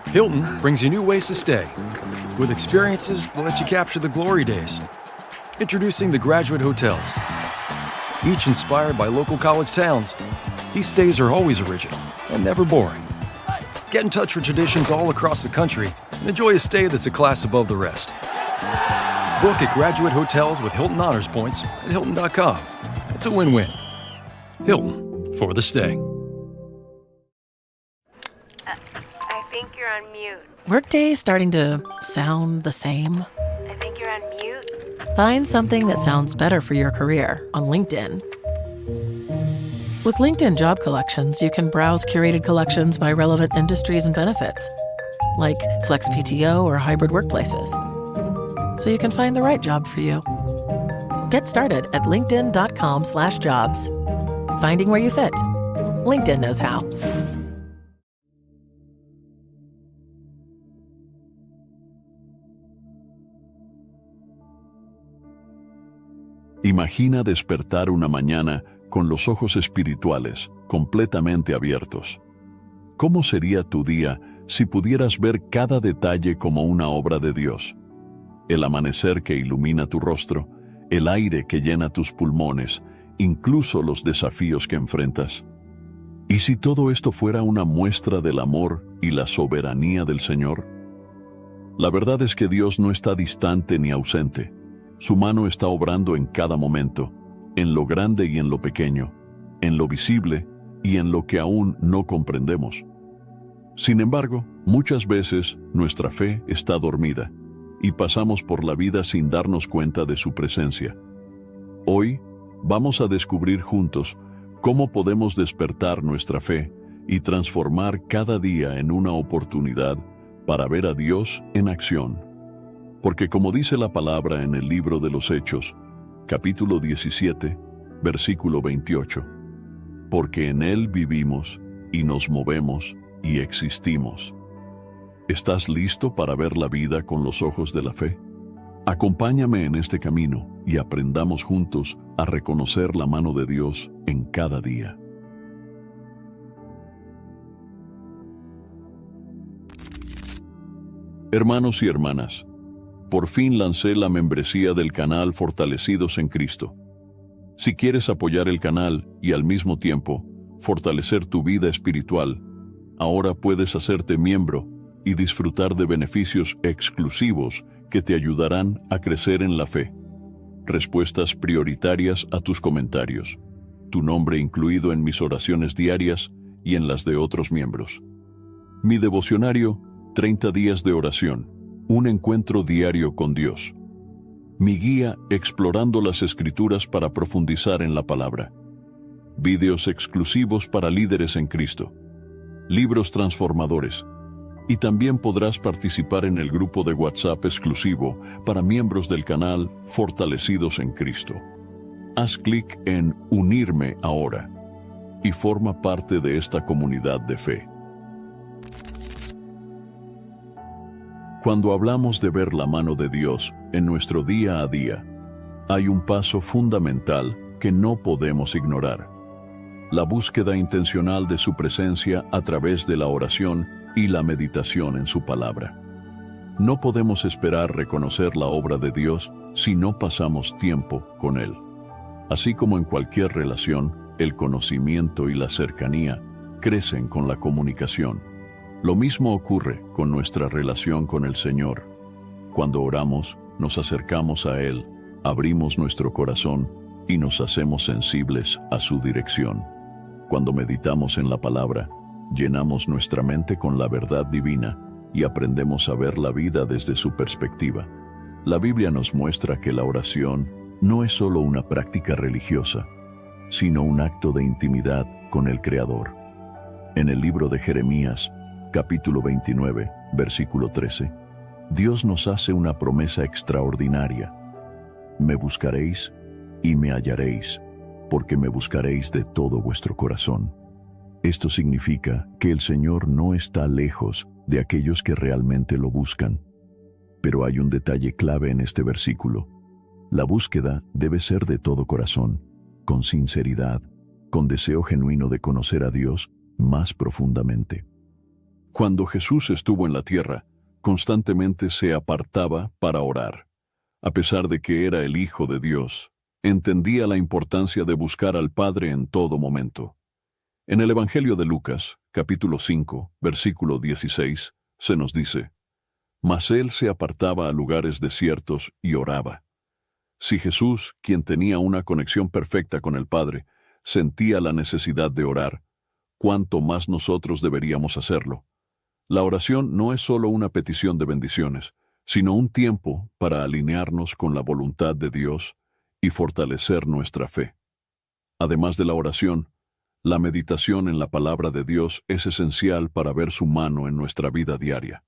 Hilton brings you new ways to stay, with experiences that let you capture the glory days. Introducing the Graduate Hotels. Each inspired by local college towns, these stays are always original and never boring. Get in touch with traditions all across the country and enjoy a stay that's a class above the rest. Book at Graduate Hotels with Hilton Honors Points at Hilton.com. It's a win-win. Hilton, for the stay. I think you're on mute. Workday starting to sound the same? I think you're on mute. Find something that sounds better for your career on LinkedIn. With LinkedIn Job Collections, you can browse curated collections by relevant industries and benefits, like flex PTO or hybrid workplaces, so you can find the right job for you. Get started at linkedin.com/jobs. Finding where you fit. LinkedIn knows how. Imagina despertar una mañana con los ojos espirituales completamente abiertos. ¿Cómo sería tu día si pudieras ver cada detalle como una obra de Dios? El amanecer que ilumina tu rostro, el aire que llena tus pulmones, incluso los desafíos que enfrentas. ¿Y si todo esto fuera una muestra del amor y la soberanía del Señor? La verdad es que Dios no está distante ni ausente. Su mano está obrando en cada momento, en lo grande y en lo pequeño, en lo visible y en lo que aún no comprendemos. Sin embargo, muchas veces nuestra fe está dormida y pasamos por la vida sin darnos cuenta de su presencia. Hoy vamos a descubrir juntos cómo podemos despertar nuestra fe y transformar cada día en una oportunidad para ver a Dios en acción. Porque como dice la palabra en el libro de los Hechos, capítulo 17, versículo 28, porque en Él vivimos y nos movemos y existimos. ¿Estás listo para ver la vida con los ojos de la fe? Acompáñame en este camino y aprendamos juntos a reconocer la mano de Dios en cada día. Hermanos y hermanas, por fin lancé la membresía del canal Fortalecidos en Cristo. Si quieres apoyar el canal y al mismo tiempo fortalecer tu vida espiritual, ahora puedes hacerte miembro y disfrutar de beneficios exclusivos que te ayudarán a crecer en la fe. Respuestas prioritarias a tus comentarios, tu nombre incluido en mis oraciones diarias y en las de otros miembros. Mi devocionario, 30 días de oración, un encuentro diario con Dios. Mi guía explorando las Escrituras para profundizar en la palabra. Videos exclusivos para líderes en Cristo. Libros transformadores. Y también podrás participar en el grupo de WhatsApp exclusivo para miembros del canal Fortalecidos en Cristo. Haz clic en Unirme ahora y forma parte de esta comunidad de fe. Cuando hablamos de ver la mano de Dios en nuestro día a día, hay un paso fundamental que no podemos ignorar: la búsqueda intencional de su presencia a través de la oración y la meditación en su palabra. No podemos esperar reconocer la obra de Dios si no pasamos tiempo con Él. Así como en cualquier relación, el conocimiento y la cercanía crecen con la comunicación. Lo mismo ocurre con nuestra relación con el Señor. Cuando oramos, nos acercamos a Él, abrimos nuestro corazón y nos hacemos sensibles a su dirección. Cuando meditamos en la palabra, llenamos nuestra mente con la verdad divina y aprendemos a ver la vida desde su perspectiva. La Biblia nos muestra que la oración no es solo una práctica religiosa, sino un acto de intimidad con el Creador. En el libro de Jeremías, capítulo 29, versículo 13, Dios nos hace una promesa extraordinaria. Me buscaréis y me hallaréis, porque me buscaréis de todo vuestro corazón. Esto significa que el Señor no está lejos de aquellos que realmente lo buscan. Pero hay un detalle clave en este versículo. La búsqueda debe ser de todo corazón, con sinceridad, con deseo genuino de conocer a Dios más profundamente. Cuando Jesús estuvo en la tierra, constantemente se apartaba para orar. A pesar de que era el Hijo de Dios, entendía la importancia de buscar al Padre en todo momento. En el Evangelio de Lucas, capítulo 5, versículo 16, se nos dice: «Mas él se apartaba a lugares desiertos y oraba». Si Jesús, quien tenía una conexión perfecta con el Padre, sentía la necesidad de orar, ¿cuánto más nosotros deberíamos hacerlo? La oración no es solo una petición de bendiciones, sino un tiempo para alinearnos con la voluntad de Dios y fortalecer nuestra fe. Además de la oración, la meditación en la palabra de Dios es esencial para ver su mano en nuestra vida diaria.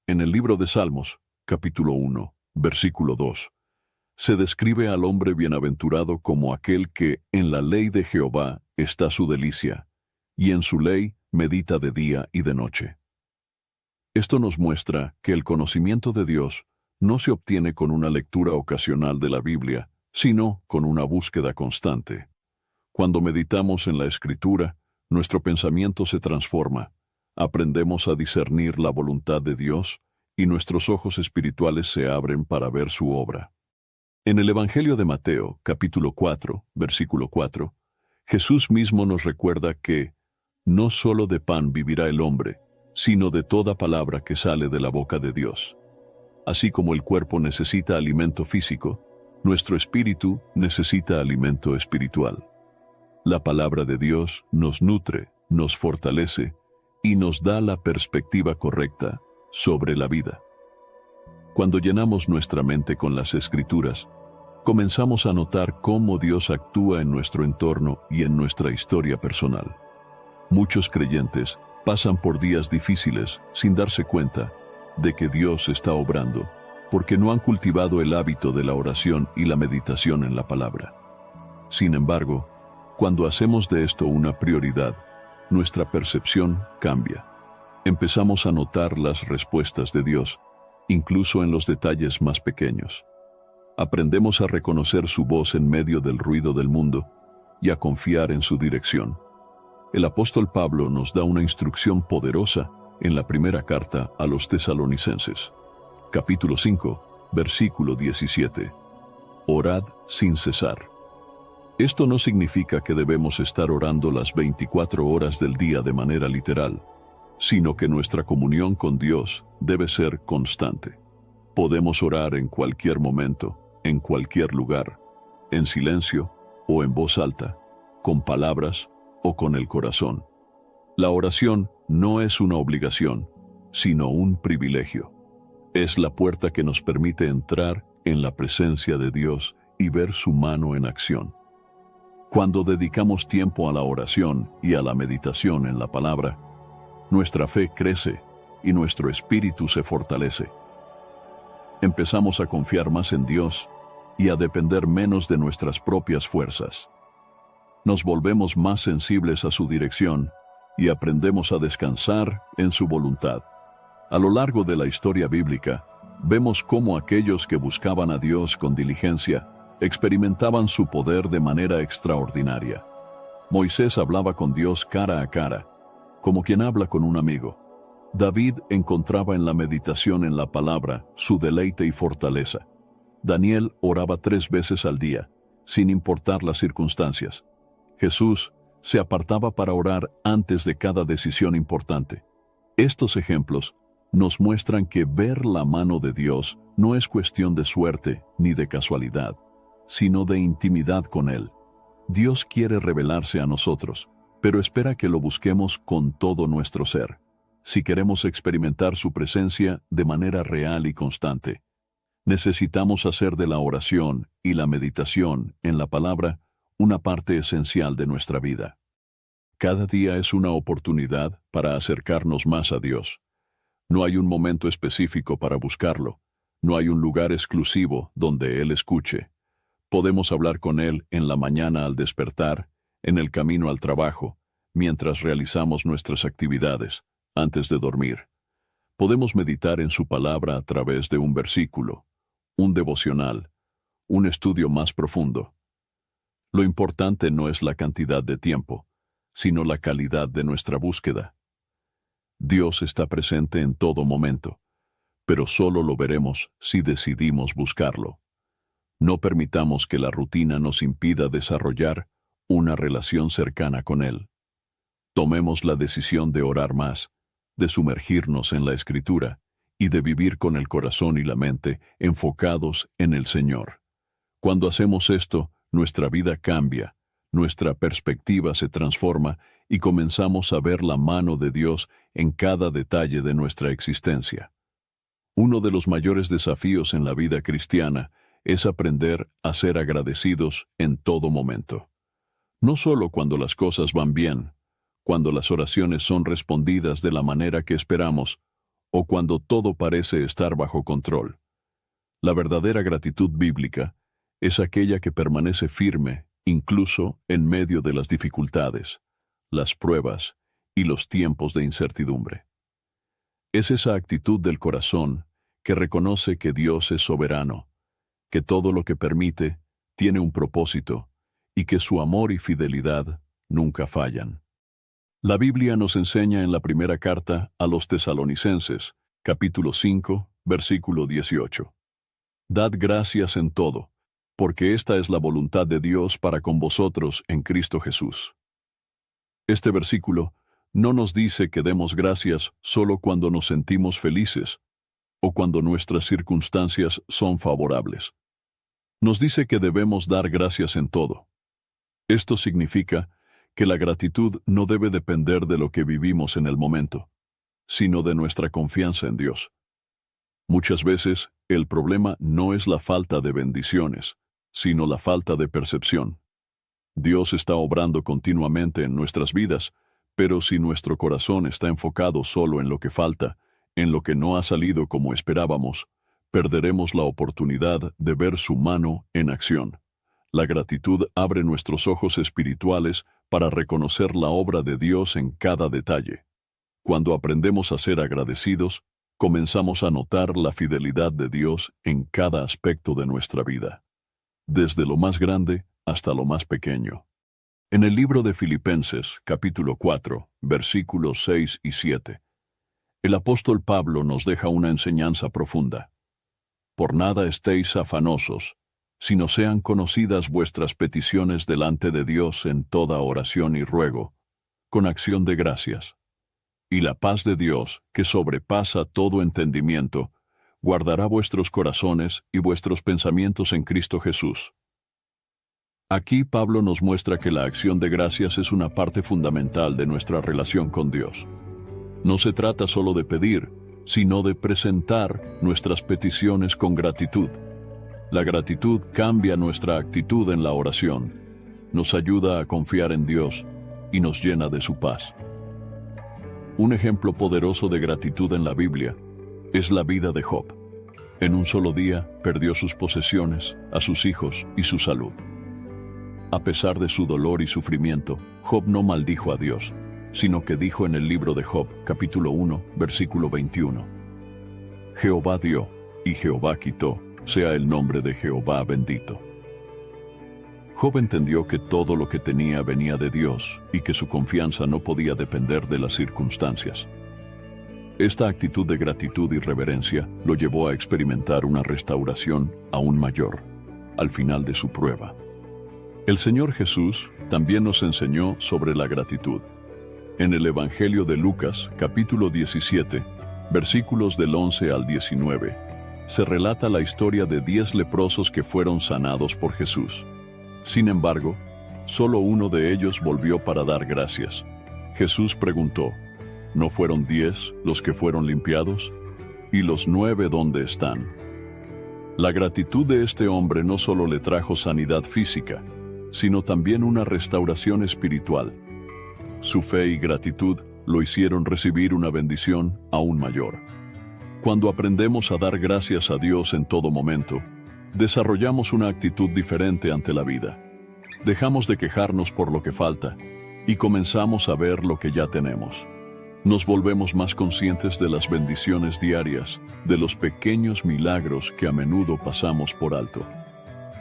En el libro de Salmos, capítulo 1, versículo 2, se describe al hombre bienaventurado como aquel que en la ley de Jehová está su delicia, y en su ley medita de día y de noche. Esto nos muestra que el conocimiento de Dios no se obtiene con una lectura ocasional de la Biblia, sino con una búsqueda constante. Cuando meditamos en la Escritura, nuestro pensamiento se transforma, aprendemos a discernir la voluntad de Dios y nuestros ojos espirituales se abren para ver su obra. En el Evangelio de Mateo, capítulo 4, versículo 4, Jesús mismo nos recuerda que no solo de pan vivirá el hombre, sino de toda palabra que sale de la boca de Dios. Así como el cuerpo necesita alimento físico, nuestro espíritu necesita alimento espiritual. La palabra de Dios nos nutre, nos fortalece y nos da la perspectiva correcta sobre la vida. Cuando llenamos nuestra mente con las Escrituras, comenzamos a notar cómo Dios actúa en nuestro entorno y en nuestra historia personal. Muchos creyentes pasan por días difíciles sin darse cuenta de que Dios está obrando, porque no han cultivado el hábito de la oración y la meditación en la palabra. Sin embargo, cuando hacemos de esto una prioridad, nuestra percepción cambia. Empezamos a notar las respuestas de Dios, incluso en los detalles más pequeños. Aprendemos a reconocer su voz en medio del ruido del mundo y a confiar en su dirección. El apóstol Pablo nos da una instrucción poderosa en la primera carta a los Tesalonicenses. Capítulo 5, versículo 17. Orad sin cesar. Esto no significa que debemos estar orando las 24 horas del día de manera literal, sino que nuestra comunión con Dios debe ser constante. Podemos orar en cualquier momento, en cualquier lugar, en silencio o en voz alta, con palabras o con el corazón. La oración no es una obligación, sino un privilegio. Es la puerta que nos permite entrar en la presencia de Dios y ver su mano en acción. Cuando dedicamos tiempo a la oración y a la meditación en la palabra, nuestra fe crece y nuestro espíritu se fortalece. Empezamos a confiar más en Dios y a depender menos de nuestras propias fuerzas. Nos volvemos más sensibles a su dirección y aprendemos a descansar en su voluntad. A lo largo de la historia bíblica, vemos cómo aquellos que buscaban a Dios con diligencia experimentaban su poder de manera extraordinaria. Moisés hablaba con Dios cara a cara, como quien habla con un amigo. David encontraba en la meditación en la palabra su deleite y fortaleza. Daniel oraba 3 veces al día, sin importar las circunstancias. Jesús se apartaba para orar antes de cada decisión importante. Estos ejemplos nos muestran que ver la mano de Dios no es cuestión de suerte ni de casualidad, sino de intimidad con Él. Dios quiere revelarse a nosotros, pero espera que lo busquemos con todo nuestro ser, si queremos experimentar su presencia de manera real y constante. Necesitamos hacer de la oración y la meditación en la palabra una parte esencial de nuestra vida. Cada día es una oportunidad para acercarnos más a Dios. No hay un momento específico para buscarlo, no hay un lugar exclusivo donde Él escuche. Podemos hablar con Él en la mañana al despertar, en el camino al trabajo, mientras realizamos nuestras actividades, antes de dormir. Podemos meditar en su palabra a través de un versículo, un devocional, un estudio más profundo. Lo importante no es la cantidad de tiempo, sino la calidad de nuestra búsqueda. Dios está presente en todo momento, pero solo lo veremos si decidimos buscarlo. No permitamos que la rutina nos impida desarrollar una relación cercana con Él. Tomemos la decisión de orar más, de sumergirnos en la Escritura y de vivir con el corazón y la mente enfocados en el Señor. Cuando hacemos esto, nuestra vida cambia, nuestra perspectiva se transforma y comenzamos a ver la mano de Dios en cada detalle de nuestra existencia. Uno de los mayores desafíos en la vida cristiana es aprender a ser agradecidos en todo momento. No solo cuando las cosas van bien, cuando las oraciones son respondidas de la manera que esperamos, o cuando todo parece estar bajo control. La verdadera gratitud bíblica es aquella que permanece firme incluso en medio de las dificultades, las pruebas y los tiempos de incertidumbre. Es esa actitud del corazón que reconoce que Dios es soberano, que todo lo que permite tiene un propósito y que su amor y fidelidad nunca fallan. La Biblia nos enseña en la primera carta a los Tesalonicenses, capítulo 5, versículo 18. Dad gracias en todo, porque esta es la voluntad de Dios para con vosotros en Cristo Jesús. Este versículo no nos dice que demos gracias solo cuando nos sentimos felices o cuando nuestras circunstancias son favorables. Nos dice que debemos dar gracias en todo. Esto significa que la gratitud no debe depender de lo que vivimos en el momento, sino de nuestra confianza en Dios. Muchas veces, el problema no es la falta de bendiciones, sino la falta de percepción. Dios está obrando continuamente en nuestras vidas, pero si nuestro corazón está enfocado solo en lo que falta, en lo que no ha salido como esperábamos, perderemos la oportunidad de ver su mano en acción. La gratitud abre nuestros ojos espirituales para reconocer la obra de Dios en cada detalle. Cuando aprendemos a ser agradecidos, comenzamos a notar la fidelidad de Dios en cada aspecto de nuestra vida, desde lo más grande hasta lo más pequeño. En el libro de Filipenses, capítulo 4, versículos 6 y 7, el apóstol Pablo nos deja una enseñanza profunda. Por nada estéis afanosos, sino sean conocidas vuestras peticiones delante de Dios en toda oración y ruego, con acción de gracias. Y la paz de Dios, que sobrepasa todo entendimiento, guardará vuestros corazones y vuestros pensamientos en Cristo Jesús. Aquí Pablo nos muestra que la acción de gracias es una parte fundamental de nuestra relación con Dios. No se trata solo de pedir, sino de presentar nuestras peticiones con gratitud. La gratitud cambia nuestra actitud en la oración, nos ayuda a confiar en Dios y nos llena de su paz. Un ejemplo poderoso de gratitud en la Biblia es la vida de Job. En un solo día perdió sus posesiones, a sus hijos y su salud. A pesar de su dolor y sufrimiento, Job no maldijo a Dios, sino que dijo en el libro de Job, capítulo 1, versículo 21. Jehová dio, y Jehová quitó, sea el nombre de Jehová bendito. Job entendió que todo lo que tenía venía de Dios y que su confianza no podía depender de las circunstancias. Esta actitud de gratitud y reverencia lo llevó a experimentar una restauración aún mayor, al final de su prueba. El Señor Jesús también nos enseñó sobre la gratitud. En el Evangelio de Lucas, capítulo 17, versículos del 11 al 19, se relata la historia de 10 leprosos que fueron sanados por Jesús. Sin embargo, solo uno de ellos volvió para dar gracias. Jesús preguntó, ¿no fueron 10 los que fueron limpiados? ¿Y los 9 dónde están? La gratitud de este hombre no solo le trajo sanidad física, sino también una restauración espiritual. Su fe y gratitud lo hicieron recibir una bendición aún mayor. Cuando aprendemos a dar gracias a Dios en todo momento, desarrollamos una actitud diferente ante la vida. Dejamos de quejarnos por lo que falta y comenzamos a ver lo que ya tenemos. Nos volvemos más conscientes de las bendiciones diarias, de los pequeños milagros que a menudo pasamos por alto.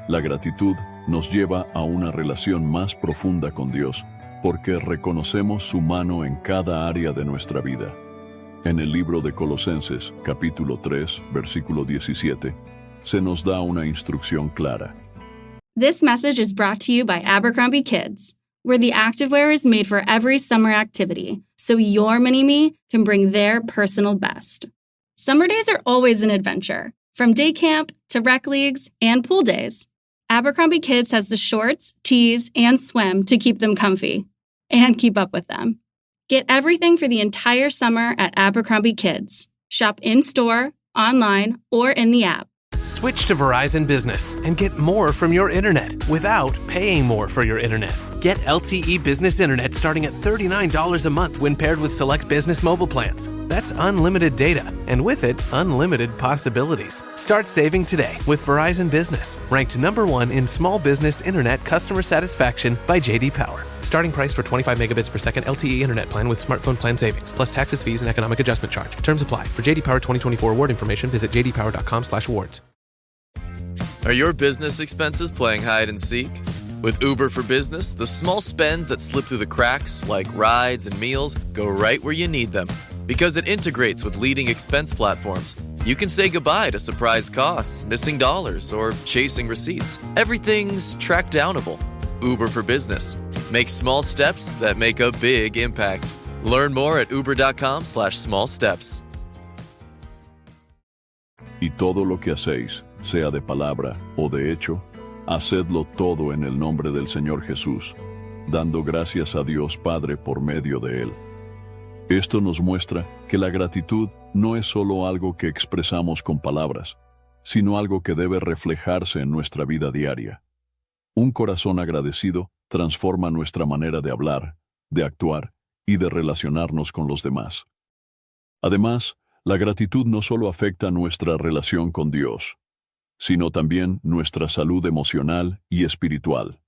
La gratitud nos lleva a una relación más profunda con Dios, porque reconocemos su mano en cada área de nuestra vida. En el libro de Colosenses, capítulo 3, versículo 17, se nos da una instrucción clara. This message is brought to you by Abercrombie Kids, where the activewear is made for every summer activity, so your mini-me can bring their personal best. Summer days are always an adventure, from day camp to rec leagues and pool days. Abercrombie Kids has the shorts, tees, and swim to keep them comfy and keep up with them. Get everything for the entire summer at Abercrombie Kids. Shop in-store, online, or in the app. Switch to Verizon Business and get more from your internet without paying more for your internet. Get LTE Business Internet starting at $39 a month when paired with select business mobile plans. That's unlimited data, and with it, unlimited possibilities. Start saving today with Verizon Business, ranked #1 in small business internet customer satisfaction by J.D. Power. Starting price for 25 megabits per second LTE internet plan with smartphone plan savings, plus taxes, fees, and economic adjustment charge. Terms apply. For J.D. Power 2024 award information, visit jdpower.com/awards. Are your business expenses playing hide and seek? With Uber for Business, the small spends that slip through the cracks, like rides and meals, go right where you need them. Because it integrates with leading expense platforms, you can say goodbye to surprise costs, missing dollars, or chasing receipts. Everything's track downable. Uber for Business. Make small steps that make a big impact. Learn more at uber.com/smallsteps. Y todo lo que hacéis, sea de palabra o de hecho, hacedlo todo en el nombre del Señor Jesús, dando gracias a Dios Padre por medio de Él. Esto nos muestra que la gratitud no es solo algo que expresamos con palabras, sino algo que debe reflejarse en nuestra vida diaria. Un corazón agradecido transforma nuestra manera de hablar, de actuar y de relacionarnos con los demás. Además, la gratitud no solo afecta nuestra relación con Dios, sino también nuestra salud emocional y espiritual.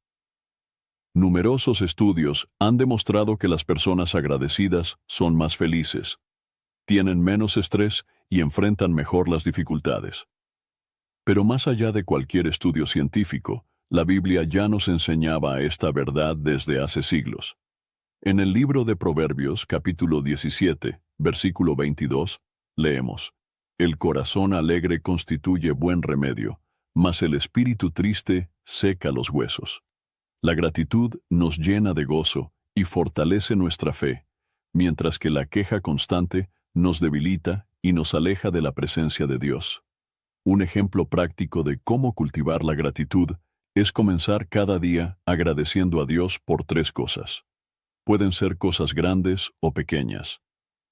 Numerosos estudios han demostrado que las personas agradecidas son más felices, tienen menos estrés y enfrentan mejor las dificultades. Pero más allá de cualquier estudio científico, la Biblia ya nos enseñaba esta verdad desde hace siglos. En el libro de Proverbios, capítulo 17, versículo 22, leemos: El corazón alegre constituye buen remedio, mas el espíritu triste seca los huesos. La gratitud nos llena de gozo y fortalece nuestra fe, mientras que la queja constante nos debilita y nos aleja de la presencia de Dios. Un ejemplo práctico de cómo cultivar la gratitud es comenzar cada día agradeciendo a Dios por 3 cosas. Pueden ser cosas grandes o pequeñas: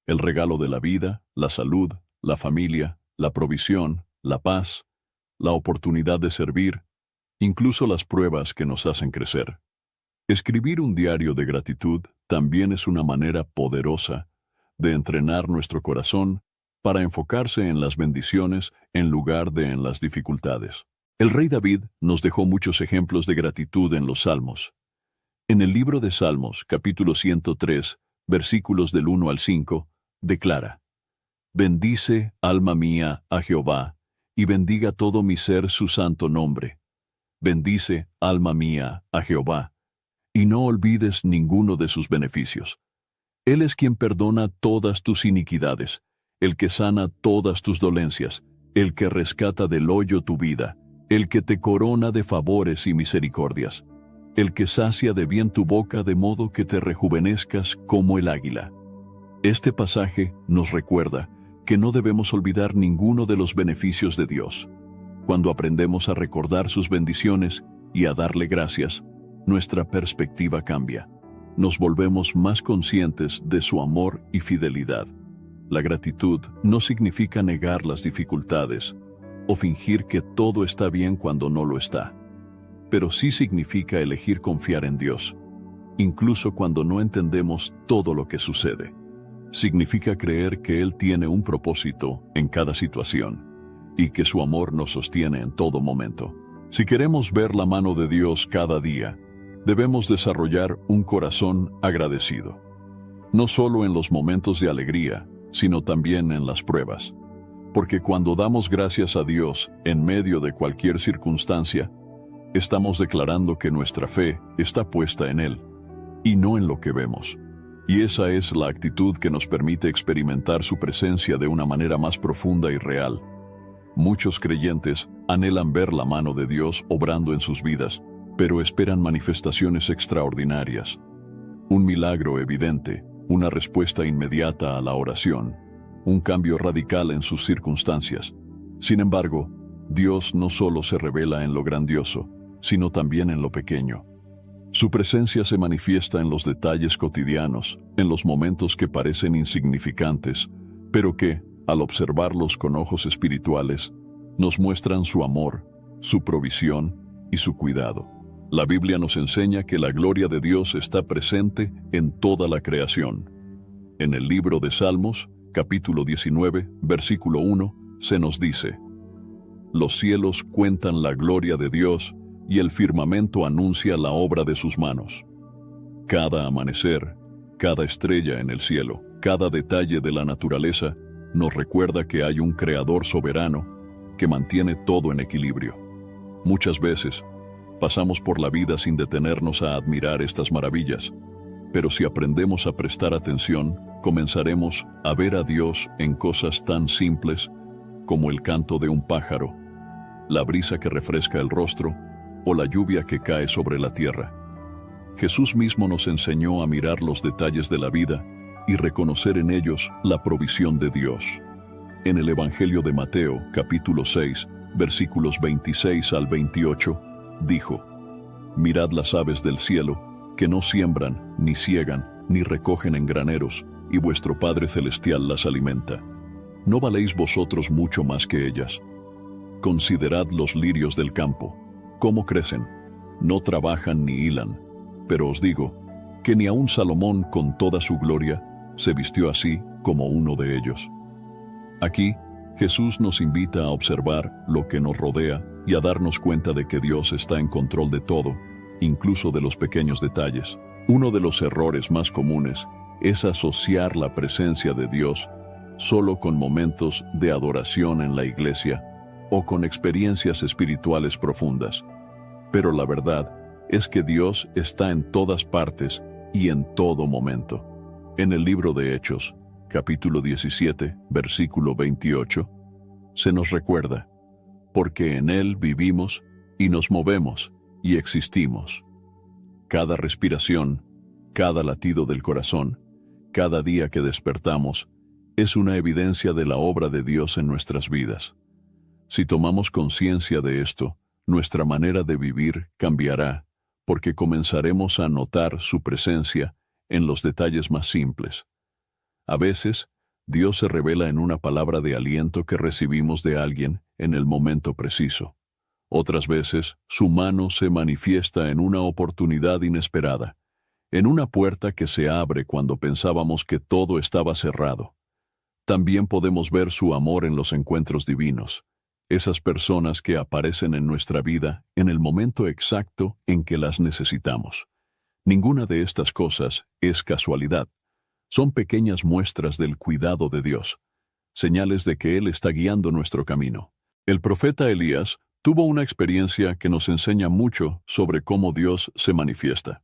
el regalo de la vida, la salud, la familia, la provisión, la paz, la oportunidad de servir, incluso las pruebas que nos hacen crecer. Escribir un diario de gratitud también es una manera poderosa de entrenar nuestro corazón para enfocarse en las bendiciones en lugar de en las dificultades. El rey David nos dejó muchos ejemplos de gratitud en los Salmos. En el libro de Salmos, capítulo 103, versículos del 1 al 5, declara: Bendice, alma mía, a Jehová, y bendiga todo mi ser su santo nombre. Bendice, alma mía, a Jehová, y no olvides ninguno de sus beneficios. Él es quien perdona todas tus iniquidades, el que sana todas tus dolencias, el que rescata del hoyo tu vida, el que te corona de favores y misericordias, el que sacia de bien tu boca de modo que te rejuvenezcas como el águila. Este pasaje nos recuerda que no debemos olvidar ninguno de los beneficios de Dios. Cuando aprendemos a recordar sus bendiciones y a darle gracias, nuestra perspectiva cambia. Nos volvemos más conscientes de su amor y fidelidad. La gratitud no significa negar las dificultades o fingir que todo está bien cuando no lo está, pero sí significa elegir confiar en Dios, incluso cuando no entendemos todo lo que sucede. Significa creer que Él tiene un propósito en cada situación y que su amor nos sostiene en todo momento. Si queremos ver la mano de Dios cada día, debemos desarrollar un corazón agradecido, no solo en los momentos de alegría, sino también en las pruebas. Porque cuando damos gracias a Dios en medio de cualquier circunstancia, estamos declarando que nuestra fe está puesta en Él y no en lo que vemos. Y esa es la actitud que nos permite experimentar su presencia de una manera más profunda y real. Muchos creyentes anhelan ver la mano de Dios obrando en sus vidas, pero esperan manifestaciones extraordinarias. Un milagro evidente, una respuesta inmediata a la oración, un cambio radical en sus circunstancias. Sin embargo, Dios no solo se revela en lo grandioso, sino también en lo pequeño. Su presencia se manifiesta en los detalles cotidianos, en los momentos que parecen insignificantes, pero que, al observarlos con ojos espirituales, nos muestran su amor, su provisión y su cuidado. La Biblia nos enseña que la gloria de Dios está presente en toda la creación. En el libro de Salmos, capítulo 19, versículo 1, se nos dice: «Los cielos cuentan la gloria de Dios, y el firmamento anuncia la obra de sus manos». Cada amanecer, cada estrella en el cielo, cada detalle de la naturaleza nos recuerda que hay un Creador soberano que mantiene todo en equilibrio. Muchas veces, pasamos por la vida sin detenernos a admirar estas maravillas, pero si aprendemos a prestar atención, comenzaremos a ver a Dios en cosas tan simples como el canto de un pájaro, la brisa que refresca el rostro o la lluvia que cae sobre la tierra. Jesús mismo nos enseñó a mirar los detalles de la vida y reconocer en ellos la provisión de Dios. En el Evangelio de Mateo, capítulo 6, versículos 26 al 28, dijo: «Mirad las aves del cielo, que no siembran, ni siegan, ni recogen en graneros, y vuestro Padre Celestial las alimenta. ¿No valéis vosotros mucho más que ellas? Considerad los lirios del campo, cómo crecen, no trabajan ni hilan, pero os digo que ni aun Salomón con toda su gloria se vistió así como uno de ellos». Aquí, Jesús nos invita a observar lo que nos rodea y a darnos cuenta de que Dios está en control de todo, incluso de los pequeños detalles. Uno de los errores más comunes es asociar la presencia de Dios solo con momentos de adoración en la iglesia o con experiencias espirituales profundas. Pero la verdad es que Dios está en todas partes y en todo momento. En el libro de Hechos, capítulo 17, versículo 28, se nos recuerda: «Porque en Él vivimos y nos movemos y existimos». Cada respiración, cada latido del corazón, cada día que despertamos, es una evidencia de la obra de Dios en nuestras vidas. Si tomamos conciencia de esto, nuestra manera de vivir cambiará, porque comenzaremos a notar su presencia en los detalles más simples. A veces, Dios se revela en una palabra de aliento que recibimos de alguien en el momento preciso. Otras veces, su mano se manifiesta en una oportunidad inesperada, en una puerta que se abre cuando pensábamos que todo estaba cerrado. También podemos ver su amor en los encuentros divinos, esas personas que aparecen en nuestra vida en el momento exacto en que las necesitamos. Ninguna de estas cosas es casualidad. Son pequeñas muestras del cuidado de Dios, señales de que Él está guiando nuestro camino. El profeta Elías tuvo una experiencia que nos enseña mucho sobre cómo Dios se manifiesta.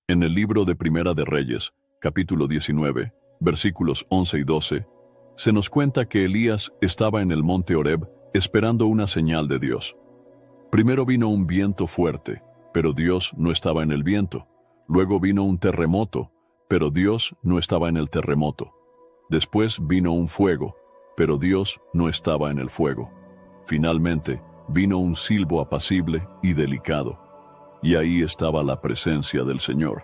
En el libro de Primera de Reyes, capítulo 19, versículos 11 y 12, se nos cuenta que Elías estaba en el monte Horeb esperando una señal de Dios. Primero vino un viento fuerte, pero Dios no estaba en el viento. Luego vino un terremoto, pero Dios no estaba en el terremoto. Después vino un fuego, pero Dios no estaba en el fuego. Finalmente, vino un silbo apacible y delicado, y ahí estaba la presencia del Señor.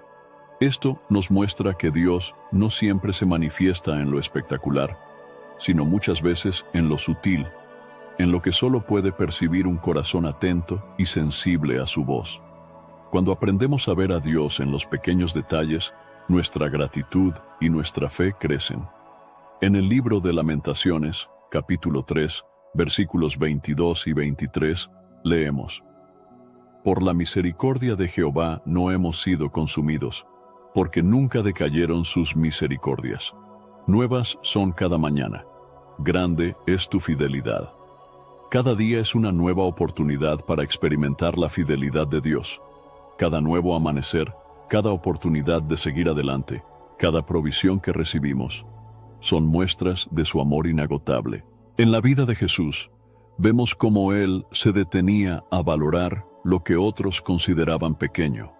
Esto nos muestra que Dios no siempre se manifiesta en lo espectacular, sino muchas veces en lo sutil, en lo que solo puede percibir un corazón atento y sensible a su voz. Cuando aprendemos a ver a Dios en los pequeños detalles, nuestra gratitud y nuestra fe crecen. En el libro de Lamentaciones, capítulo 3, versículos 22 y 23, leemos: «Por la misericordia de Jehová no hemos sido consumidos, porque nunca decayeron sus misericordias. Nuevas son cada mañana. Grande es tu fidelidad». Cada día es una nueva oportunidad para experimentar la fidelidad de Dios. Cada nuevo amanecer, cada oportunidad de seguir adelante, cada provisión que recibimos, son muestras de su amor inagotable. En la vida de Jesús, vemos cómo Él se detenía a valorar lo que otros consideraban pequeño.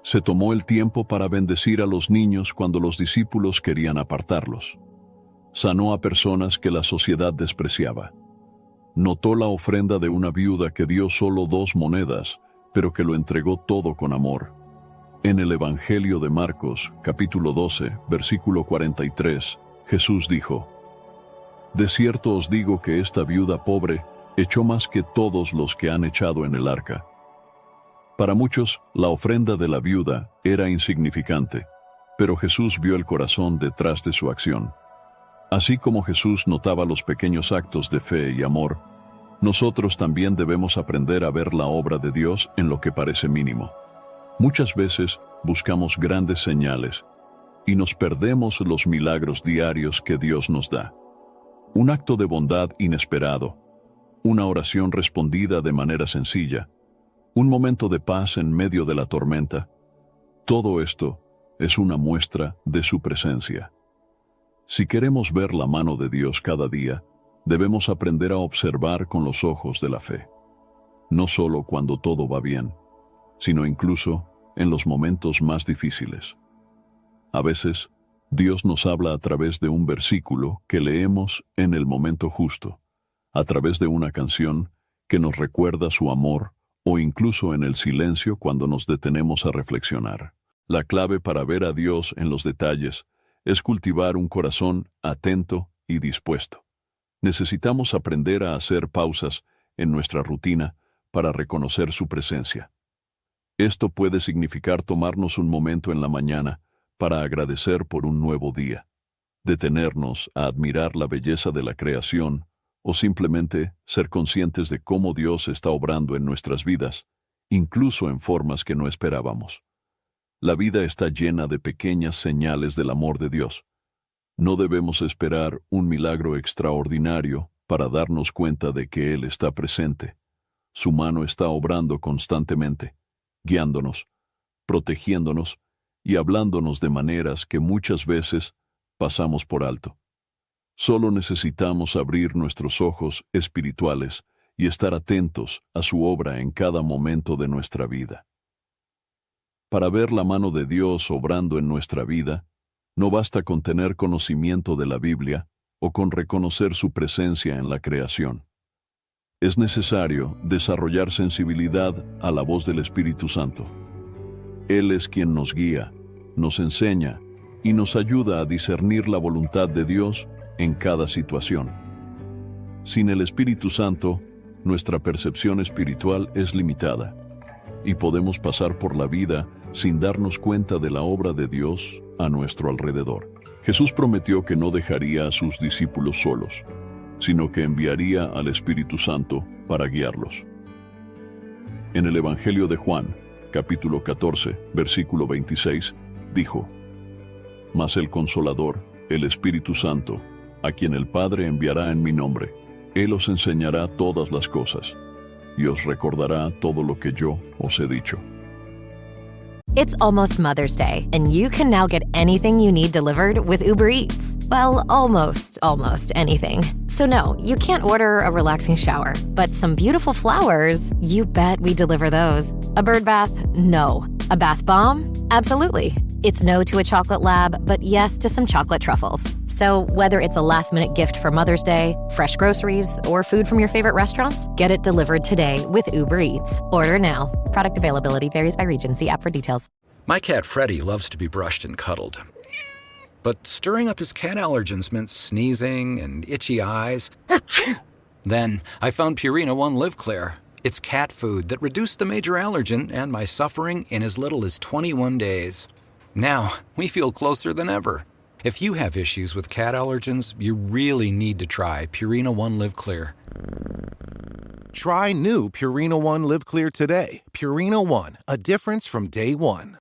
Se tomó el tiempo para bendecir a los niños cuando los discípulos querían apartarlos. Sanó a personas que la sociedad despreciaba. Notó la ofrenda de una viuda que dio solo 2 monedas, pero que lo entregó todo con amor. En el Evangelio de Marcos, capítulo 12, versículo 43, Jesús dijo: «De cierto os digo que esta viuda pobre echó más que todos los que han echado en el arca». Para muchos, la ofrenda de la viuda era insignificante, pero Jesús vio el corazón detrás de su acción. Así como Jesús notaba los pequeños actos de fe y amor, nosotros también debemos aprender a ver la obra de Dios en lo que parece mínimo. Muchas veces buscamos grandes señales y nos perdemos los milagros diarios que Dios nos da. Un acto de bondad inesperado, una oración respondida de manera sencilla, un momento de paz en medio de la tormenta, todo esto es una muestra de su presencia. Si queremos ver la mano de Dios cada día, debemos aprender a observar con los ojos de la fe. No solo cuando todo va bien, sino incluso en los momentos más difíciles. A veces, Dios nos habla a través de un versículo que leemos en el momento justo, a través de una canción que nos recuerda su amor, o incluso en el silencio cuando nos detenemos a reflexionar. La clave para ver a Dios en los detalles es cultivar un corazón atento y dispuesto. Necesitamos aprender a hacer pausas en nuestra rutina para reconocer su presencia. Esto puede significar tomarnos un momento en la mañana para agradecer por un nuevo día, detenernos a admirar la belleza de la creación o simplemente ser conscientes de cómo Dios está obrando en nuestras vidas, incluso en formas que no esperábamos. La vida está llena de pequeñas señales del amor de Dios. No debemos esperar un milagro extraordinario para darnos cuenta de que Él está presente. Su mano está obrando constantemente, guiándonos, protegiéndonos y hablándonos de maneras que muchas veces pasamos por alto. Solo necesitamos abrir nuestros ojos espirituales y estar atentos a su obra en cada momento de nuestra vida. Para ver la mano de Dios obrando en nuestra vida, no basta con tener conocimiento de la Biblia o con reconocer su presencia en la creación. Es necesario desarrollar sensibilidad a la voz del Espíritu Santo. Él es quien nos guía, nos enseña y nos ayuda a discernir la voluntad de Dios en cada situación. Sin el Espíritu Santo, nuestra percepción espiritual es limitada y podemos pasar por la vida sin darnos cuenta de la obra de Dios a nuestro alrededor. Jesús prometió que no dejaría a sus discípulos solos, sino que enviaría al Espíritu Santo para guiarlos. En el Evangelio de Juan, capítulo 14, versículo 26, dijo: «Mas el Consolador, el Espíritu Santo, a quien el Padre enviará en mi nombre, Él os enseñará todas las cosas, y os recordará todo lo que yo os he dicho». It's almost Mother's Day, and you can now get anything you need delivered with Uber Eats. Well, almost anything. So no, you can't order a relaxing shower, but some beautiful flowers, you bet we deliver those. A bird bath? No. A bath bomb? Absolutely. It's no to a chocolate lab, but yes to some chocolate truffles. So whether it's a last-minute gift for Mother's Day, fresh groceries, or food from your favorite restaurants, get it delivered today with Uber Eats. Order now. Product availability varies by region. See app for details. My cat Freddie loves to be brushed and cuddled. But stirring up his cat allergens meant sneezing and itchy eyes. Then I found Purina One Live Clear. It's cat food that reduced the major allergen and my suffering in as little as 21 days. Now, we feel closer than ever. If you have issues with cat allergens, you really need to try Purina One Live Clear. Try new Purina One Live Clear today. Purina One, a difference from day one.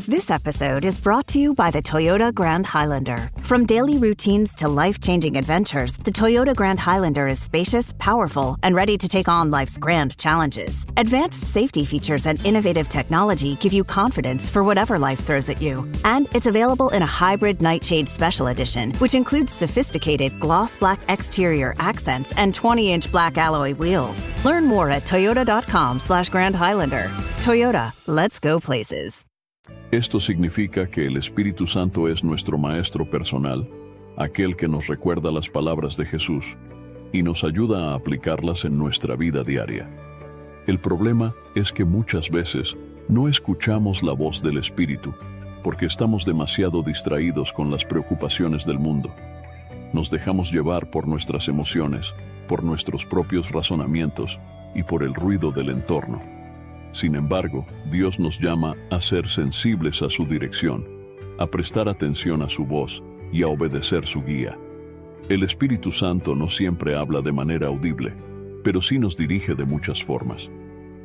This episode is brought to you by the Toyota Grand Highlander. From daily routines to life-changing adventures, the Toyota Grand Highlander is spacious, powerful, and ready to take on life's grand challenges. Advanced safety features and innovative technology give you confidence for whatever life throws at you. And it's available in a hybrid Nightshade Special Edition, which includes sophisticated gloss black exterior accents and 20-inch black alloy wheels. Learn more at toyota.com/Grand Highlander. Toyota, let's go places. Esto significa que el Espíritu Santo es nuestro Maestro personal, aquel que nos recuerda las palabras de Jesús y nos ayuda a aplicarlas en nuestra vida diaria. El problema es que muchas veces no escuchamos la voz del Espíritu porque estamos demasiado distraídos con las preocupaciones del mundo. Nos dejamos llevar por nuestras emociones, por nuestros propios razonamientos y por el ruido del entorno. Sin embargo, Dios nos llama a ser sensibles a su dirección, a prestar atención a su voz y a obedecer su guía. El Espíritu Santo no siempre habla de manera audible, pero sí nos dirige de muchas formas.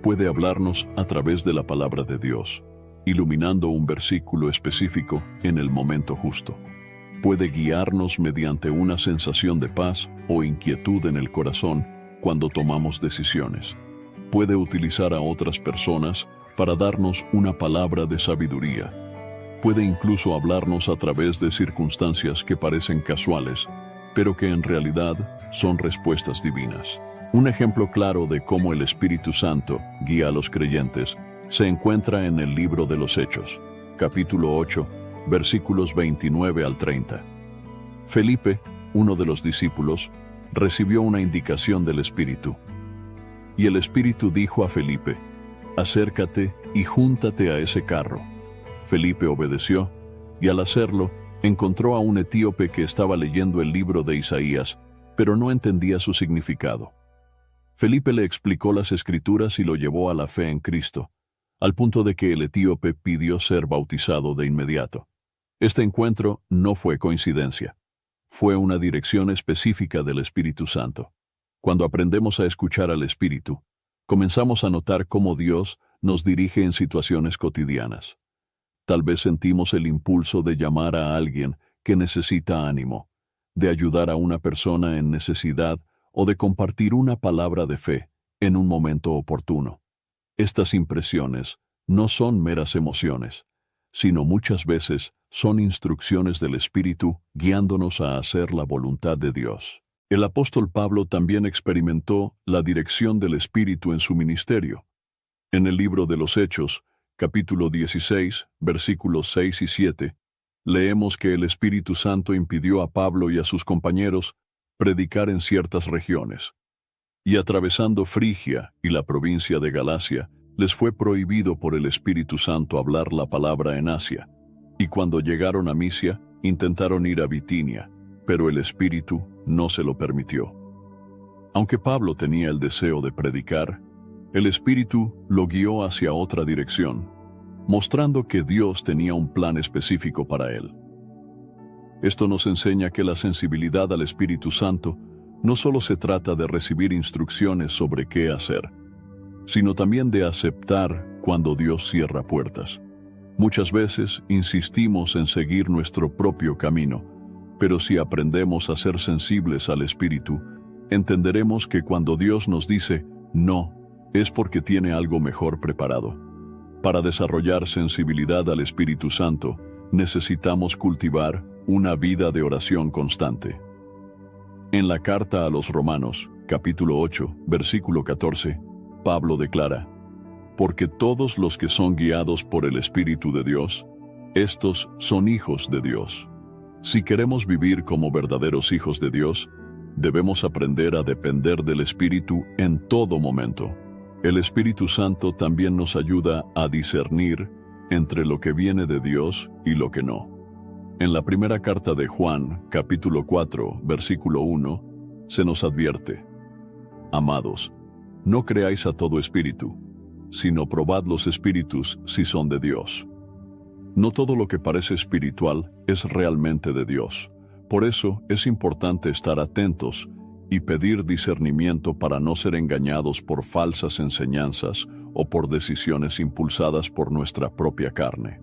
Puede hablarnos a través de la palabra de Dios, iluminando un versículo específico en el momento justo. Puede guiarnos mediante una sensación de paz o inquietud en el corazón cuando tomamos decisiones. Puede utilizar a otras personas para darnos una palabra de sabiduría. Puede incluso hablarnos a través de circunstancias que parecen casuales, pero que en realidad son respuestas divinas. Un ejemplo claro de cómo el Espíritu Santo guía a los creyentes se encuentra en el libro de los Hechos, capítulo 8, versículos 29 al 30. Felipe, uno de los discípulos, recibió una indicación del Espíritu. Y el Espíritu dijo a Felipe: acércate y júntate a ese carro. Felipe obedeció, y al hacerlo, encontró a un etíope que estaba leyendo el libro de Isaías, pero no entendía su significado. Felipe le explicó las Escrituras y lo llevó a la fe en Cristo, al punto de que el etíope pidió ser bautizado de inmediato. Este encuentro no fue coincidencia. Fue una dirección específica del Espíritu Santo. Cuando aprendemos a escuchar al Espíritu, comenzamos a notar cómo Dios nos dirige en situaciones cotidianas. Tal vez sentimos el impulso de llamar a alguien que necesita ánimo, de ayudar a una persona en necesidad o de compartir una palabra de fe en un momento oportuno. Estas impresiones no son meras emociones, sino muchas veces son instrucciones del Espíritu guiándonos a hacer la voluntad de Dios. El apóstol Pablo también experimentó la dirección del Espíritu en su ministerio. En el libro de los Hechos, capítulo 16, versículos 6 y 7, leemos que el Espíritu Santo impidió a Pablo y a sus compañeros predicar en ciertas regiones. Y atravesando Frigia y la provincia de Galacia, les fue prohibido por el Espíritu Santo hablar la palabra en Asia. Y cuando llegaron a Misia, intentaron ir a Bitinia, pero el Espíritu no se lo permitió. Aunque Pablo tenía el deseo de predicar, el Espíritu lo guió hacia otra dirección, mostrando que Dios tenía un plan específico para él. Esto nos enseña que la sensibilidad al Espíritu Santo no solo se trata de recibir instrucciones sobre qué hacer, sino también de aceptar cuando Dios cierra puertas. Muchas veces insistimos en seguir nuestro propio camino, pero si aprendemos a ser sensibles al Espíritu, entenderemos que cuando Dios nos dice no, es porque tiene algo mejor preparado. Para desarrollar sensibilidad al Espíritu Santo, necesitamos cultivar una vida de oración constante. En la carta a los Romanos, capítulo 8, versículo 14, Pablo declara: porque todos los que son guiados por el Espíritu de Dios, estos son hijos de Dios. Si queremos vivir como verdaderos hijos de Dios, debemos aprender a depender del Espíritu en todo momento. El Espíritu Santo también nos ayuda a discernir entre lo que viene de Dios y lo que no. En la primera carta de Juan, capítulo 4, versículo 1, se nos advierte: amados, no creáis a todo espíritu, sino probad los espíritus si son de Dios. No todo lo que parece espiritual es realmente de Dios. Por eso es importante estar atentos y pedir discernimiento para no ser engañados por falsas enseñanzas o por decisiones impulsadas por nuestra propia carne.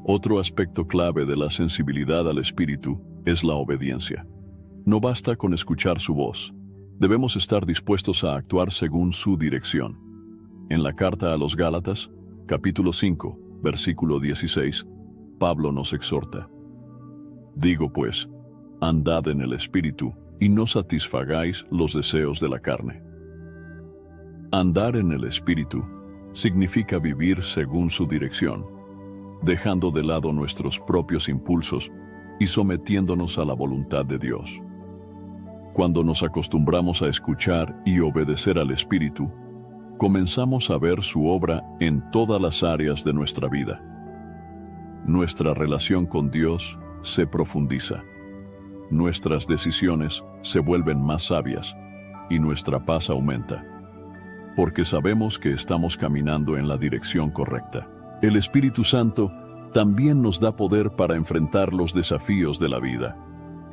Otro aspecto clave de la sensibilidad al Espíritu es la obediencia. No basta con escuchar su voz. Debemos estar dispuestos a actuar según su dirección. En la carta a los Gálatas, capítulo 5, versículo 16, Pablo nos exhorta: Digo pues, andad en el Espíritu, y no satisfagáis los deseos de la carne. Andar en el Espíritu significa vivir según su dirección, dejando de lado nuestros propios impulsos y sometiéndonos a la voluntad de Dios. Cuando nos acostumbramos a escuchar y obedecer al Espíritu, comenzamos a ver su obra en todas las áreas de nuestra vida. Nuestra relación con Dios se profundiza. Nuestras decisiones se vuelven más sabias y nuestra paz aumenta, porque sabemos que estamos caminando en la dirección correcta. El Espíritu Santo también nos da poder para enfrentar los desafíos de la vida.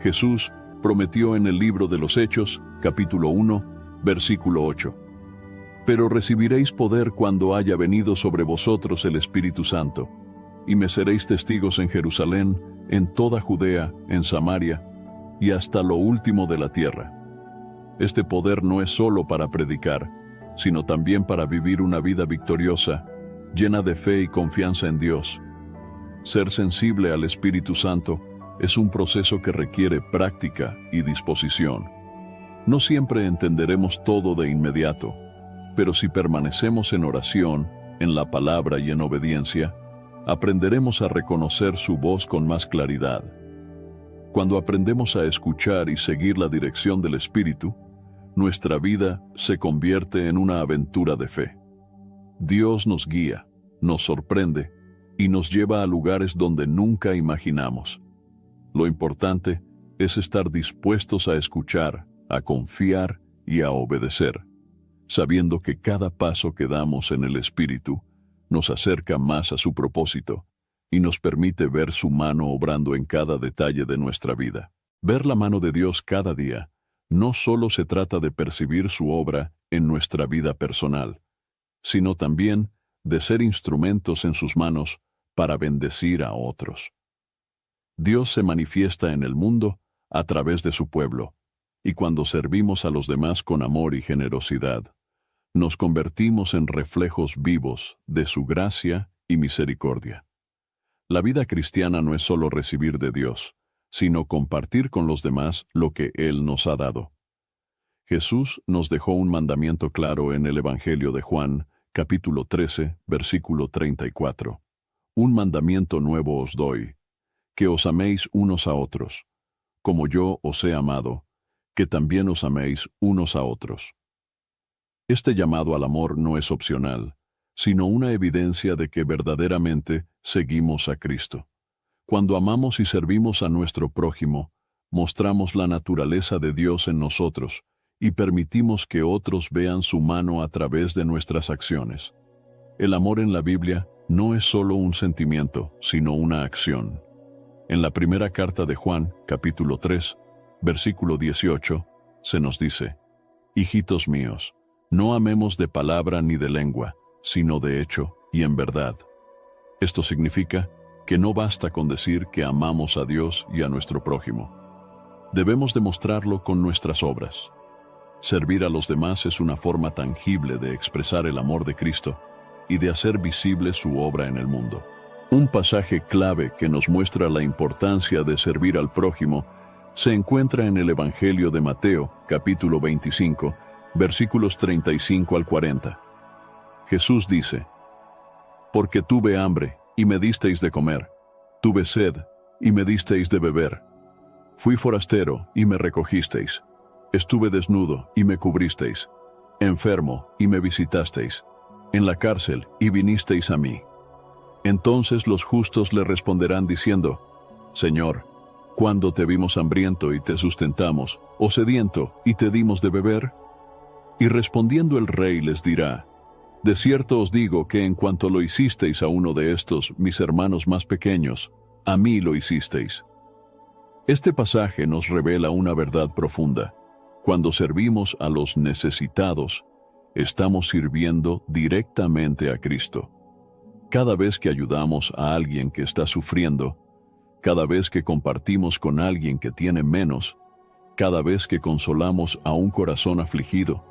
Jesús prometió en el libro de los Hechos, capítulo 1, versículo 8: Pero recibiréis poder cuando haya venido sobre vosotros el Espíritu Santo, y me seréis testigos en Jerusalén, en toda Judea, en Samaria, y hasta lo último de la tierra. Este poder no es solo para predicar, sino también para vivir una vida victoriosa, llena de fe y confianza en Dios. Ser sensible al Espíritu Santo es un proceso que requiere práctica y disposición. No siempre entenderemos todo de inmediato, pero si permanecemos en oración, en la palabra y en obediencia, aprenderemos a reconocer su voz con más claridad. Cuando aprendemos a escuchar y seguir la dirección del Espíritu, nuestra vida se convierte en una aventura de fe. Dios nos guía, nos sorprende y nos lleva a lugares donde nunca imaginamos. Lo importante es estar dispuestos a escuchar, a confiar y a obedecer, sabiendo que cada paso que damos en el Espíritu nos acerca más a su propósito y nos permite ver su mano obrando en cada detalle de nuestra vida. Ver la mano de Dios cada día no solo se trata de percibir su obra en nuestra vida personal, sino también de ser instrumentos en sus manos para bendecir a otros. Dios se manifiesta en el mundo a través de su pueblo, y cuando servimos a los demás con amor y generosidad, nos convertimos en reflejos vivos de su gracia y misericordia. La vida cristiana no es solo recibir de Dios, sino compartir con los demás lo que Él nos ha dado. Jesús nos dejó un mandamiento claro en el Evangelio de Juan, capítulo 13, versículo 34. Un mandamiento nuevo os doy, que os améis unos a otros, como yo os he amado, que también os améis unos a otros. Este llamado al amor no es opcional, sino una evidencia de que verdaderamente seguimos a Cristo. Cuando amamos y servimos a nuestro prójimo, mostramos la naturaleza de Dios en nosotros y permitimos que otros vean su mano a través de nuestras acciones. El amor en la Biblia no es solo un sentimiento, sino una acción. En la primera carta de Juan, capítulo 3, versículo 18, se nos dice: Hijitos míos, no amemos de palabra ni de lengua, sino de hecho y en verdad. Esto significa que no basta con decir que amamos a Dios y a nuestro prójimo. Debemos demostrarlo con nuestras obras. Servir a los demás es una forma tangible de expresar el amor de Cristo y de hacer visible su obra en el mundo. Un pasaje clave que nos muestra la importancia de servir al prójimo se encuentra en el Evangelio de Mateo, capítulo 25, versículos 35 al 40. Jesús dice: Porque tuve hambre, y me disteis de comer; tuve sed, y me disteis de beber; fui forastero, y me recogisteis; estuve desnudo, y me cubristeis; enfermo, y me visitasteis; en la cárcel, y vinisteis a mí. Entonces los justos le responderán diciendo: Señor, ¿cuándo te vimos hambriento y te sustentamos, o sediento y te dimos de beber? Y respondiendo el rey les dirá: De cierto os digo que en cuanto lo hicisteis a uno de estos, mis hermanos más pequeños, a mí lo hicisteis. Este pasaje nos revela una verdad profunda. Cuando servimos a los necesitados, estamos sirviendo directamente a Cristo. Cada vez que ayudamos a alguien que está sufriendo, cada vez que compartimos con alguien que tiene menos, cada vez que consolamos a un corazón afligido,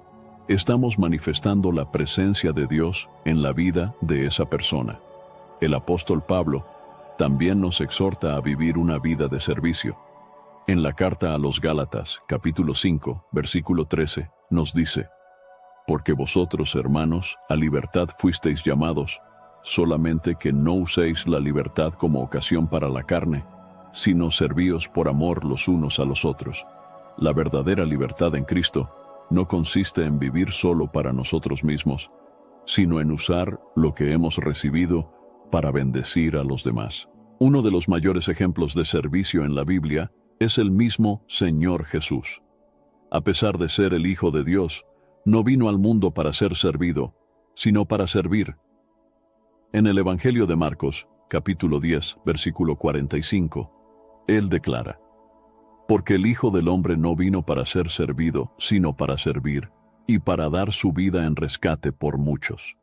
estamos manifestando la presencia de Dios en la vida de esa persona. El apóstol Pablo también nos exhorta a vivir una vida de servicio. En la carta a los Gálatas, capítulo 5, versículo 13, nos dice: Porque vosotros, hermanos, a libertad fuisteis llamados, solamente que no uséis la libertad como ocasión para la carne, sino servíos por amor los unos a los otros. La verdadera libertad en Cristo no consiste en vivir solo para nosotros mismos, sino en usar lo que hemos recibido para bendecir a los demás. Uno de los mayores ejemplos de servicio en la Biblia es el mismo Señor Jesús. A pesar de ser el Hijo de Dios, no vino al mundo para ser servido, sino para servir. En el Evangelio de Marcos, capítulo 10, versículo 45, Él declara: Porque el Hijo del Hombre no vino para ser servido, sino para servir, y para dar su vida en rescate por muchos.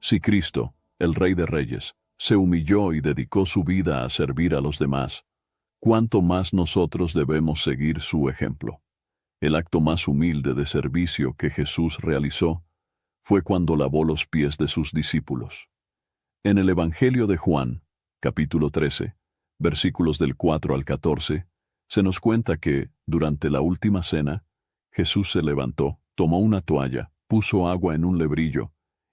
Si Cristo, el Rey de Reyes, se humilló y dedicó su vida a servir a los demás, ¿cuánto más nosotros debemos seguir su ejemplo? El acto más humilde de servicio que Jesús realizó fue cuando lavó los pies de sus discípulos. En el Evangelio de Juan, capítulo 13, versículos del 4 al 14, se nos cuenta que, durante la última cena, Jesús se levantó, tomó una toalla, puso agua en un lebrillo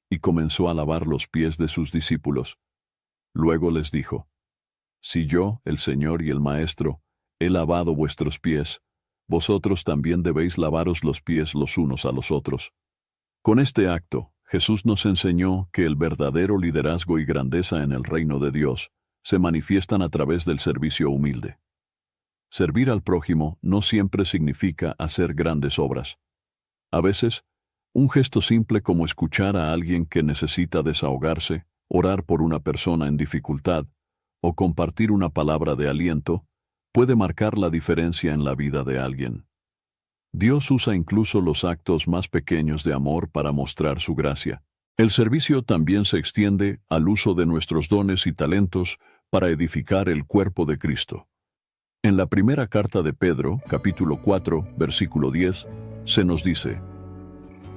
y comenzó a lavar los pies de sus discípulos. Luego les dijo: Si yo, el Señor y el Maestro, he lavado vuestros pies, vosotros también debéis lavaros los pies los unos a los otros. Con este acto, Jesús nos enseñó que el verdadero liderazgo y grandeza en el reino de Dios se manifiestan a través del servicio humilde. Servir al prójimo no siempre significa hacer grandes obras. A veces, un gesto simple como escuchar a alguien que necesita desahogarse, orar por una persona en dificultad o compartir una palabra de aliento puede marcar la diferencia en la vida de alguien. Dios usa incluso los actos más pequeños de amor para mostrar su gracia. El servicio también se extiende al uso de nuestros dones y talentos para edificar el cuerpo de Cristo. En la primera carta de Pedro, capítulo 4, versículo 10, se nos dice: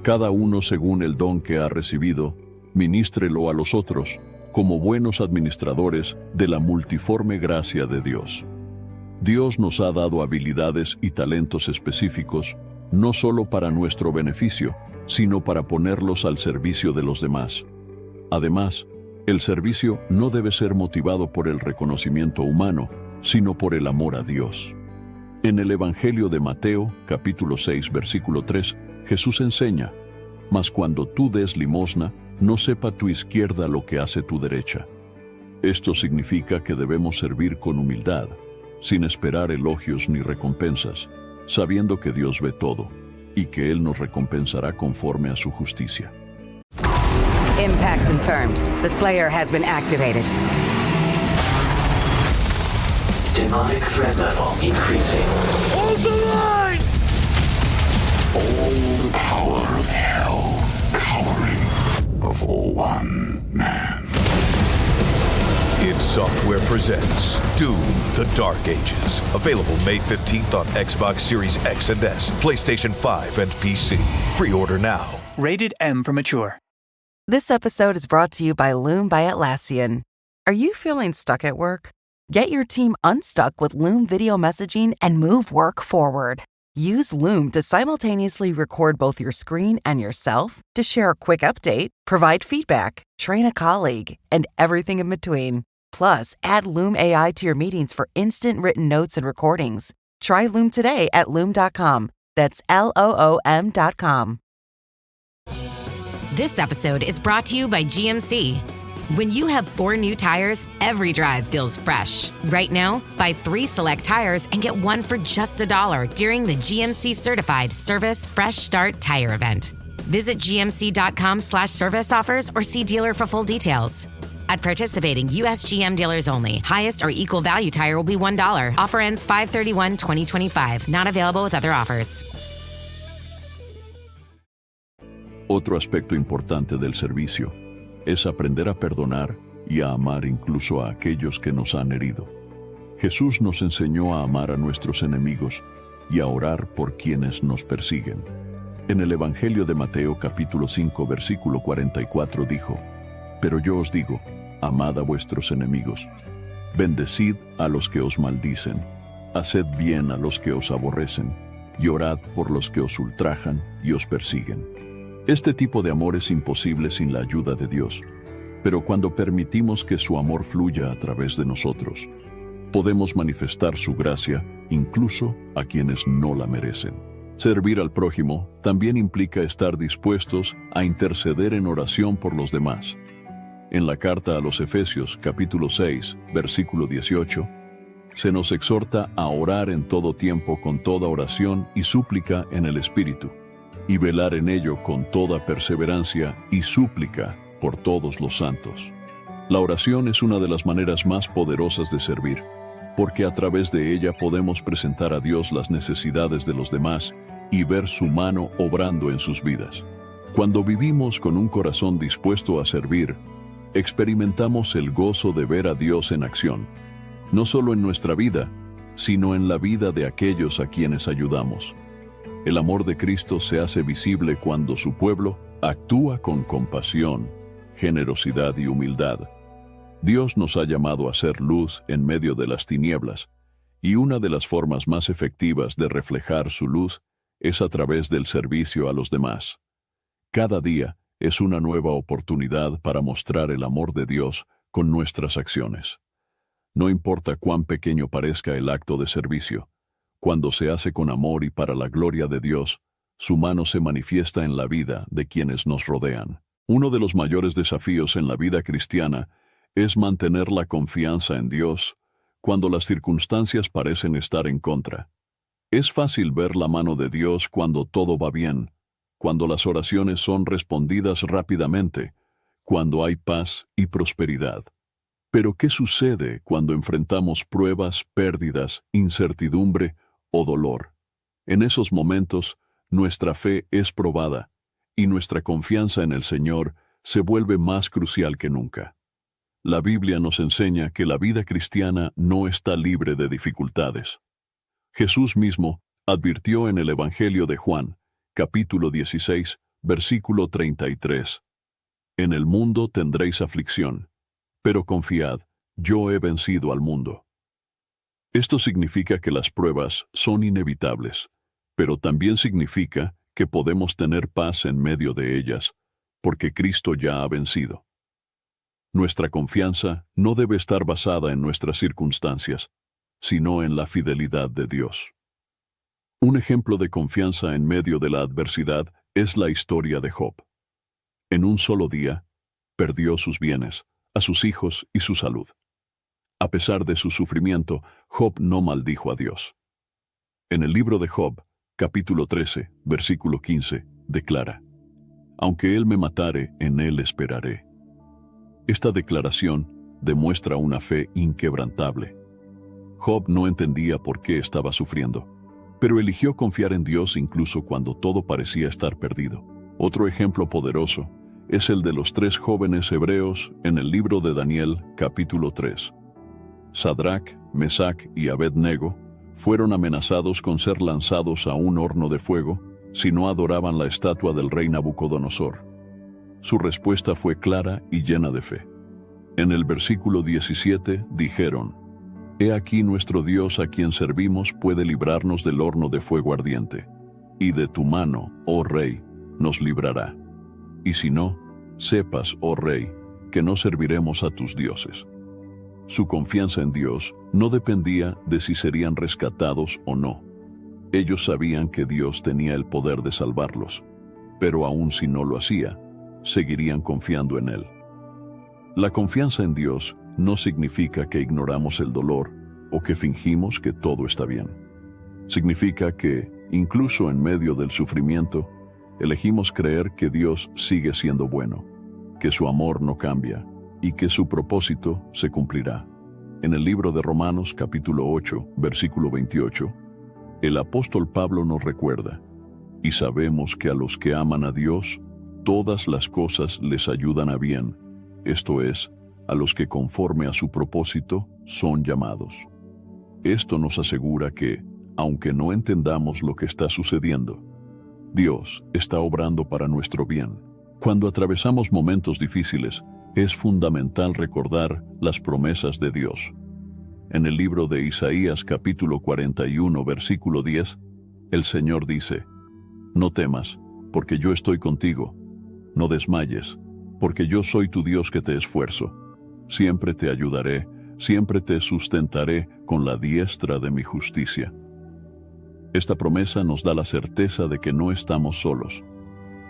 Cada uno según el don que ha recibido, ministrelo a los otros, como buenos administradores de la multiforme gracia de Dios. Dios nos ha dado habilidades y talentos específicos, no solo para nuestro beneficio, sino para ponerlos al servicio de los demás. Además, el servicio no debe ser motivado por el reconocimiento humano, sino por el amor a Dios. En el Evangelio de Mateo, capítulo 6, versículo 3, Jesús enseña: Mas cuando tú des limosna, no sepa tu izquierda lo que hace tu derecha. Esto significa que debemos servir con humildad, sin esperar elogios ni recompensas, sabiendo que Dios ve todo y que Él nos recompensará conforme a su justicia. Impact confirmed. The Slayer has been activated. Demonic threat level increasing. Hold the line! All the power of hell cowering before one man. id Software presents Doom: The Dark Ages. Available May 15th on Xbox Series X and S, PlayStation 5, and PC. Pre-order now. Rated M for mature. This episode is brought to you by Loom by Atlassian. Are you feeling stuck at work? Get your team unstuck with Loom video messaging and move work forward. Use Loom to simultaneously record both your screen and yourself, to share a quick update, provide feedback, train a colleague, and everything in between. Plus, add Loom AI to your meetings for instant written notes and recordings. Try Loom today at Loom.com. That's LOOM.com. This episode is brought to you by GMC. When you have 4 new tires, every drive feels fresh. Right now, buy 3 select tires and get 1 for just $1 during the GMC Certified Service Fresh Start Tire Event. Visit gmc.com/service offers or see dealer for full details. At participating U.S. GM dealers only. Highest or equal value tire will be $1. Offer ends 5/31/2025. Not available with other offers. Otro aspecto importante del servicio es aprender a perdonar y a amar incluso a aquellos que nos han herido. Jesús nos enseñó a amar a nuestros enemigos y a orar por quienes nos persiguen. En el Evangelio de Mateo capítulo 5 versículo 44 dijo: «Pero yo os digo, amad a vuestros enemigos, bendecid a los que os maldicen, haced bien a los que os aborrecen, y orad por los que os ultrajan y os persiguen». Este tipo de amor es imposible sin la ayuda de Dios, pero cuando permitimos que su amor fluya a través de nosotros, podemos manifestar su gracia incluso a quienes no la merecen. Servir al prójimo también implica estar dispuestos a interceder en oración por los demás. En la carta a los Efesios, capítulo 6, versículo 18, se nos exhorta a orar en todo tiempo con toda oración y súplica en el Espíritu, y velar en ello con toda perseverancia y súplica por todos los santos. La oración es una de las maneras más poderosas de servir, porque a través de ella podemos presentar a Dios las necesidades de los demás y ver su mano obrando en sus vidas. Cuando vivimos con un corazón dispuesto a servir, experimentamos el gozo de ver a Dios en acción, no solo en nuestra vida, sino en la vida de aquellos a quienes ayudamos. El amor de Cristo se hace visible cuando su pueblo actúa con compasión, generosidad y humildad. Dios nos ha llamado a ser luz en medio de las tinieblas, y una de las formas más efectivas de reflejar su luz es a través del servicio a los demás. Cada día es una nueva oportunidad para mostrar el amor de Dios con nuestras acciones. No importa cuán pequeño parezca el acto de servicio, cuando se hace con amor y para la gloria de Dios, su mano se manifiesta en la vida de quienes nos rodean. Uno de los mayores desafíos en la vida cristiana es mantener la confianza en Dios cuando las circunstancias parecen estar en contra. Es fácil ver la mano de Dios cuando todo va bien, cuando las oraciones son respondidas rápidamente, cuando hay paz y prosperidad. Pero ¿qué sucede cuando enfrentamos pruebas, pérdidas, incertidumbre o dolor? En esos momentos, nuestra fe es probada y nuestra confianza en el Señor se vuelve más crucial que nunca. La Biblia nos enseña que la vida cristiana no está libre de dificultades. Jesús mismo advirtió en el Evangelio de Juan, capítulo 16, versículo 33. «En el mundo tendréis aflicción, pero confiad, yo he vencido al mundo». Esto significa que las pruebas son inevitables, pero también significa que podemos tener paz en medio de ellas, porque Cristo ya ha vencido. Nuestra confianza no debe estar basada en nuestras circunstancias, sino en la fidelidad de Dios. Un ejemplo de confianza en medio de la adversidad es la historia de Job. En un solo día, perdió sus bienes, a sus hijos y su salud. A pesar de su sufrimiento, Job no maldijo a Dios. En el libro de Job, capítulo 13, versículo 15, declara: «Aunque él me matare, en él esperaré». Esta declaración demuestra una fe inquebrantable. Job no entendía por qué estaba sufriendo, pero eligió confiar en Dios incluso cuando todo parecía estar perdido. Otro ejemplo poderoso es el de los 3 jóvenes hebreos en el libro de Daniel, capítulo 3. Sadrac, Mesac y Abed-nego fueron amenazados con ser lanzados a un horno de fuego si no adoraban la estatua del rey Nabucodonosor. Su respuesta fue clara y llena de fe. En el versículo 17 dijeron: «He aquí nuestro Dios a quien servimos puede librarnos del horno de fuego ardiente, y de tu mano, oh rey, nos librará. Y si no, sepas, oh rey, que no serviremos a tus dioses». Su confianza en Dios no dependía de si serían rescatados o no. Ellos sabían que Dios tenía el poder de salvarlos, pero aun si no lo hacía, seguirían confiando en Él. La confianza en Dios no significa que ignoramos el dolor o que fingimos que todo está bien. Significa que, incluso en medio del sufrimiento, elegimos creer que Dios sigue siendo bueno, que su amor no cambia y que su propósito se cumplirá. En el libro de Romanos capítulo 8, versículo 28, el apóstol Pablo nos recuerda: «Y sabemos que a los que aman a Dios, todas las cosas les ayudan a bien, esto es, a los que conforme a su propósito son llamados. Esto nos asegura que, aunque no entendamos lo que está sucediendo, Dios está obrando para nuestro bien. Cuando atravesamos momentos difíciles, es fundamental recordar las promesas de Dios. En el libro de Isaías capítulo 41, versículo 10, el Señor dice: No temas, porque yo estoy contigo. No desmayes, porque yo soy tu Dios que te esfuerzo. Siempre te ayudaré, siempre te sustentaré con la diestra de mi justicia. Esta promesa nos da la certeza de que no estamos solos.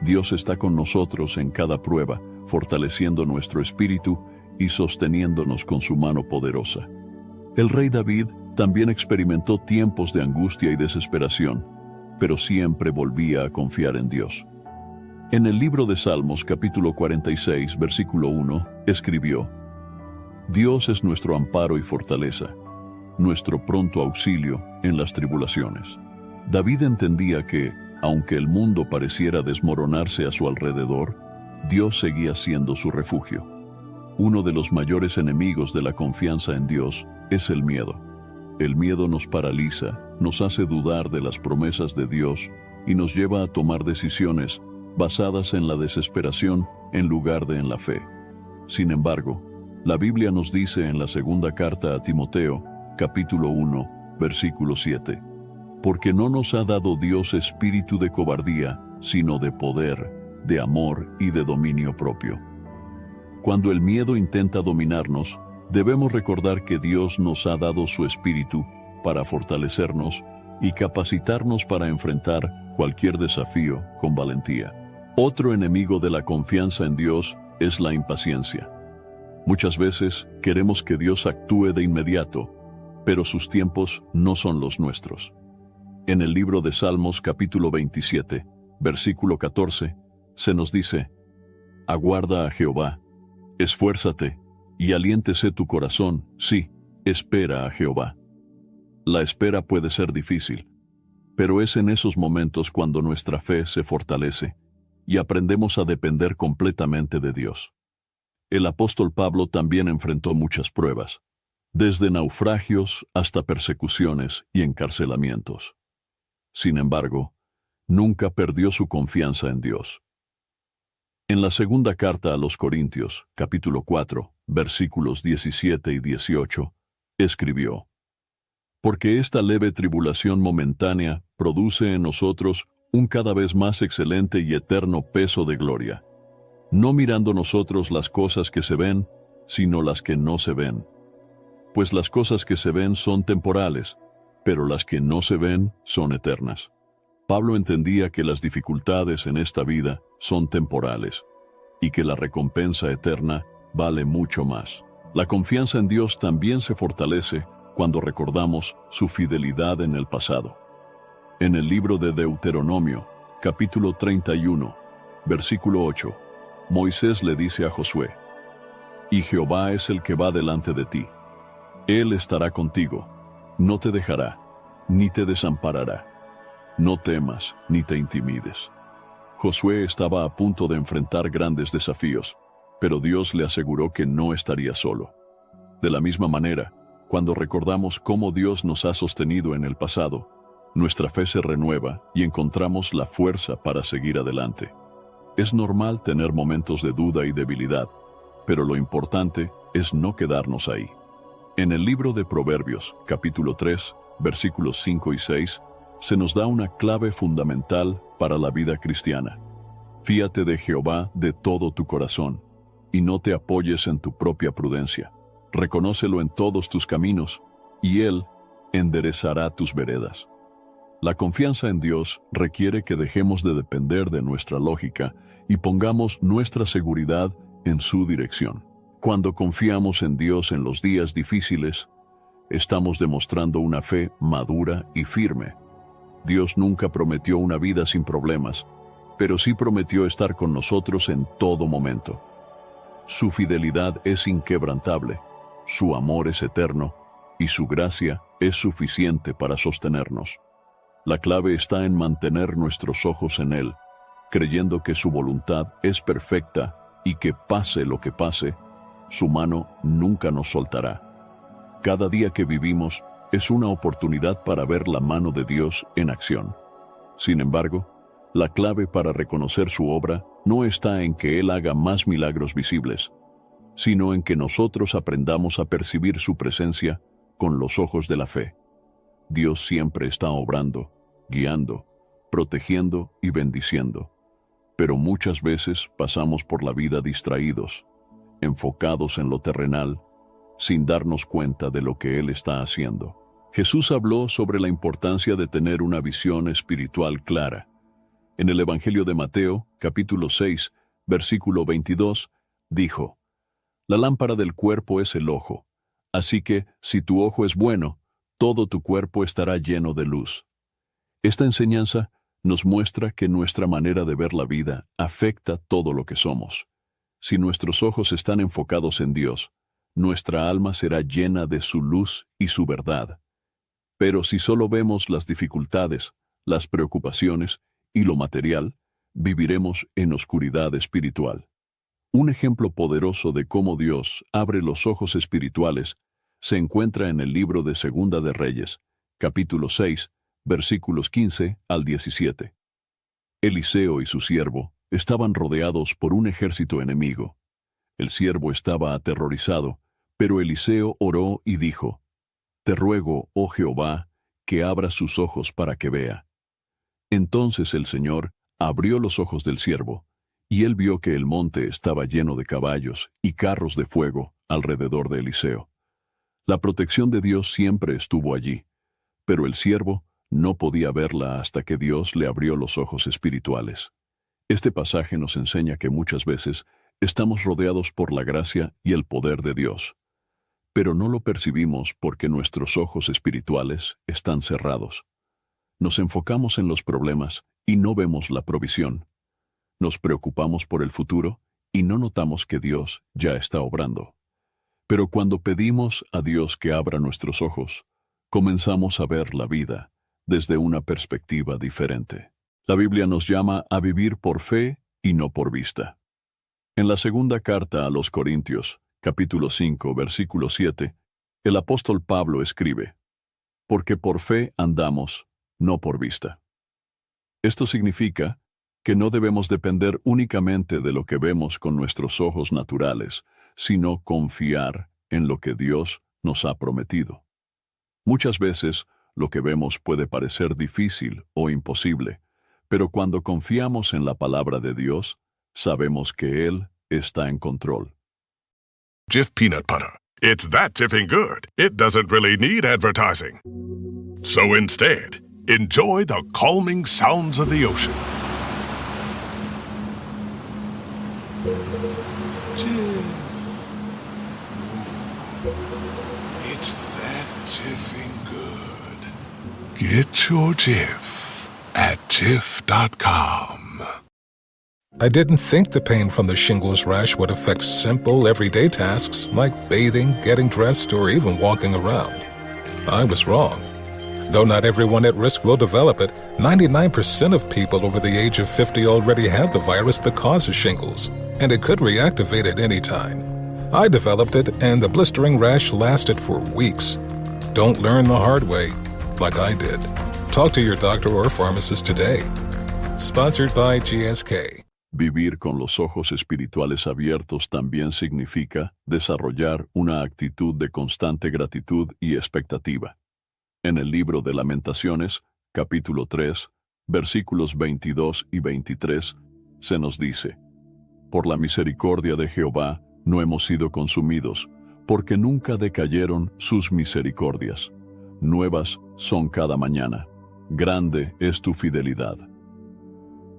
Dios está con nosotros en cada prueba, fortaleciendo nuestro espíritu y sosteniéndonos con su mano poderosa. El rey David también experimentó tiempos de angustia y desesperación, pero siempre volvía a confiar en Dios. En el libro de Salmos, capítulo 46, versículo 1, escribió: Dios es nuestro amparo y fortaleza, nuestro pronto auxilio en las tribulaciones. David entendía que, aunque el mundo pareciera desmoronarse a su alrededor, Dios seguía siendo su refugio. Uno de los mayores enemigos de la confianza en Dios es el miedo. El miedo nos paraliza, nos hace dudar de las promesas de Dios y nos lleva a tomar decisiones basadas en la desesperación en lugar de en la fe. Sin embargo, la Biblia nos dice en la segunda carta a Timoteo, capítulo 1, versículo 7, porque no nos ha dado Dios espíritu de cobardía, sino de poder, de amor y de dominio propio. Cuando el miedo intenta dominarnos, debemos recordar que Dios nos ha dado su espíritu para fortalecernos y capacitarnos para enfrentar cualquier desafío con valentía. Otro enemigo de la confianza en Dios es la impaciencia. Muchas veces queremos que Dios actúe de inmediato, pero sus tiempos no son los nuestros. En el libro de Salmos capítulo 27, versículo 14, se nos dice: Aguarda a Jehová, esfuérzate y aliéntese tu corazón, sí, espera a Jehová. La espera puede ser difícil, pero es en esos momentos cuando nuestra fe se fortalece y aprendemos a depender completamente de Dios. El apóstol Pablo también enfrentó muchas pruebas, desde naufragios hasta persecuciones y encarcelamientos. Sin embargo, nunca perdió su confianza en Dios. En la segunda carta a los Corintios, capítulo 4, versículos 17 y 18, escribió: Porque esta leve tribulación momentánea produce en nosotros un cada vez más excelente y eterno peso de gloria, no mirando nosotros las cosas que se ven, sino las que no se ven. Pues las cosas que se ven son temporales, pero las que no se ven son eternas. Pablo entendía que las dificultades en esta vida son temporales y que la recompensa eterna vale mucho más. La confianza en Dios también se fortalece cuando recordamos su fidelidad en el pasado. En el libro de Deuteronomio, capítulo 31, versículo 8, Moisés le dice a Josué: Y Jehová es el que va delante de ti. Él estará contigo, no te dejará, ni te desamparará. No temas, ni te intimides. Josué estaba a punto de enfrentar grandes desafíos, pero Dios le aseguró que no estaría solo. De la misma manera, cuando recordamos cómo Dios nos ha sostenido en el pasado, nuestra fe se renueva y encontramos la fuerza para seguir adelante. Es normal tener momentos de duda y debilidad, pero lo importante es no quedarnos ahí. En el libro de Proverbios, capítulo 3, versículos 5 y 6, se nos da una clave fundamental para la vida cristiana. Fíate de Jehová de todo tu corazón, y no te apoyes en tu propia prudencia. Reconócelo en todos tus caminos, y Él enderezará tus veredas. La confianza en Dios requiere que dejemos de depender de nuestra lógica y pongamos nuestra seguridad en su dirección. Cuando confiamos en Dios en los días difíciles, estamos demostrando una fe madura y firme. Dios nunca prometió una vida sin problemas, pero sí prometió estar con nosotros en todo momento. Su fidelidad es inquebrantable, su amor es eterno, y su gracia es suficiente para sostenernos. La clave está en mantener nuestros ojos en Él, creyendo que su voluntad es perfecta y que pase lo que pase, su mano nunca nos soltará. Cada día que vivimos es una oportunidad para ver la mano de Dios en acción. Sin embargo, la clave para reconocer su obra no está en que Él haga más milagros visibles, sino en que nosotros aprendamos a percibir su presencia con los ojos de la fe. Dios siempre está obrando, guiando, protegiendo y bendiciendo. Pero muchas veces pasamos por la vida distraídos, enfocados en lo terrenal, sin darnos cuenta de lo que Él está haciendo. Jesús habló sobre la importancia de tener una visión espiritual clara. En el Evangelio de Mateo, capítulo 6, versículo 22, dijo: «La lámpara del cuerpo es el ojo, así que, si tu ojo es bueno, todo tu cuerpo estará lleno de luz». Esta enseñanza nos muestra que nuestra manera de ver la vida afecta todo lo que somos. Si nuestros ojos están enfocados en Dios, nuestra alma será llena de su luz y su verdad. Pero si solo vemos las dificultades, las preocupaciones y lo material, viviremos en oscuridad espiritual. Un ejemplo poderoso de cómo Dios abre los ojos espirituales se encuentra en el libro de Segunda de Reyes, capítulo 6, versículos 15 al 17. Eliseo y su siervo estaban rodeados por un ejército enemigo. El siervo estaba aterrorizado, pero Eliseo oró y dijo: «Te ruego, oh Jehová, que abras sus ojos para que vea». Entonces el Señor abrió los ojos del siervo, y él vio que el monte estaba lleno de caballos y carros de fuego alrededor de Eliseo. La protección de Dios siempre estuvo allí, pero el siervo no podía verla hasta que Dios le abrió los ojos espirituales. Este pasaje nos enseña que muchas veces estamos rodeados por la gracia y el poder de Dios, pero no lo percibimos porque nuestros ojos espirituales están cerrados. Nos enfocamos en los problemas y no vemos la provisión. Nos preocupamos por el futuro y no notamos que Dios ya está obrando. Pero cuando pedimos a Dios que abra nuestros ojos, comenzamos a ver la vida desde una perspectiva diferente. La Biblia nos llama a vivir por fe y no por vista. En la segunda carta a los Corintios, capítulo 5, versículo 7, el apóstol Pablo escribe: «Porque por fe andamos, no por vista». Esto significa que no debemos depender únicamente de lo que vemos con nuestros ojos naturales, sino confiar en lo que Dios nos ha prometido. Muchas veces, lo que vemos puede parecer difícil o imposible, pero cuando confiamos en la palabra de Dios, sabemos que Él está en control. Jif peanut butter. It's that jiffing good, it doesn't really need advertising. So instead, enjoy the calming sounds of the ocean. Jif. Ooh, it's that jiffing good. Get your Jif at Jif.com. I didn't think the pain from the shingles rash would affect simple, everyday tasks like bathing, getting dressed, or even walking around. I was wrong. Though not everyone at risk will develop it, 99% of people over the age of 50 already have the virus that causes shingles, and it could reactivate at any time. I developed it, and the blistering rash lasted for weeks. Don't learn the hard way, like I did. Talk to your doctor or pharmacist today. Sponsored by GSK. Vivir con los ojos espirituales abiertos también significa desarrollar una actitud de constante gratitud y expectativa. En el libro de Lamentaciones, capítulo 3, versículos 22 y 23, se nos dice: «Por la misericordia de Jehová no hemos sido consumidos, porque nunca decayeron sus misericordias. Nuevas son cada mañana. Grande es tu fidelidad».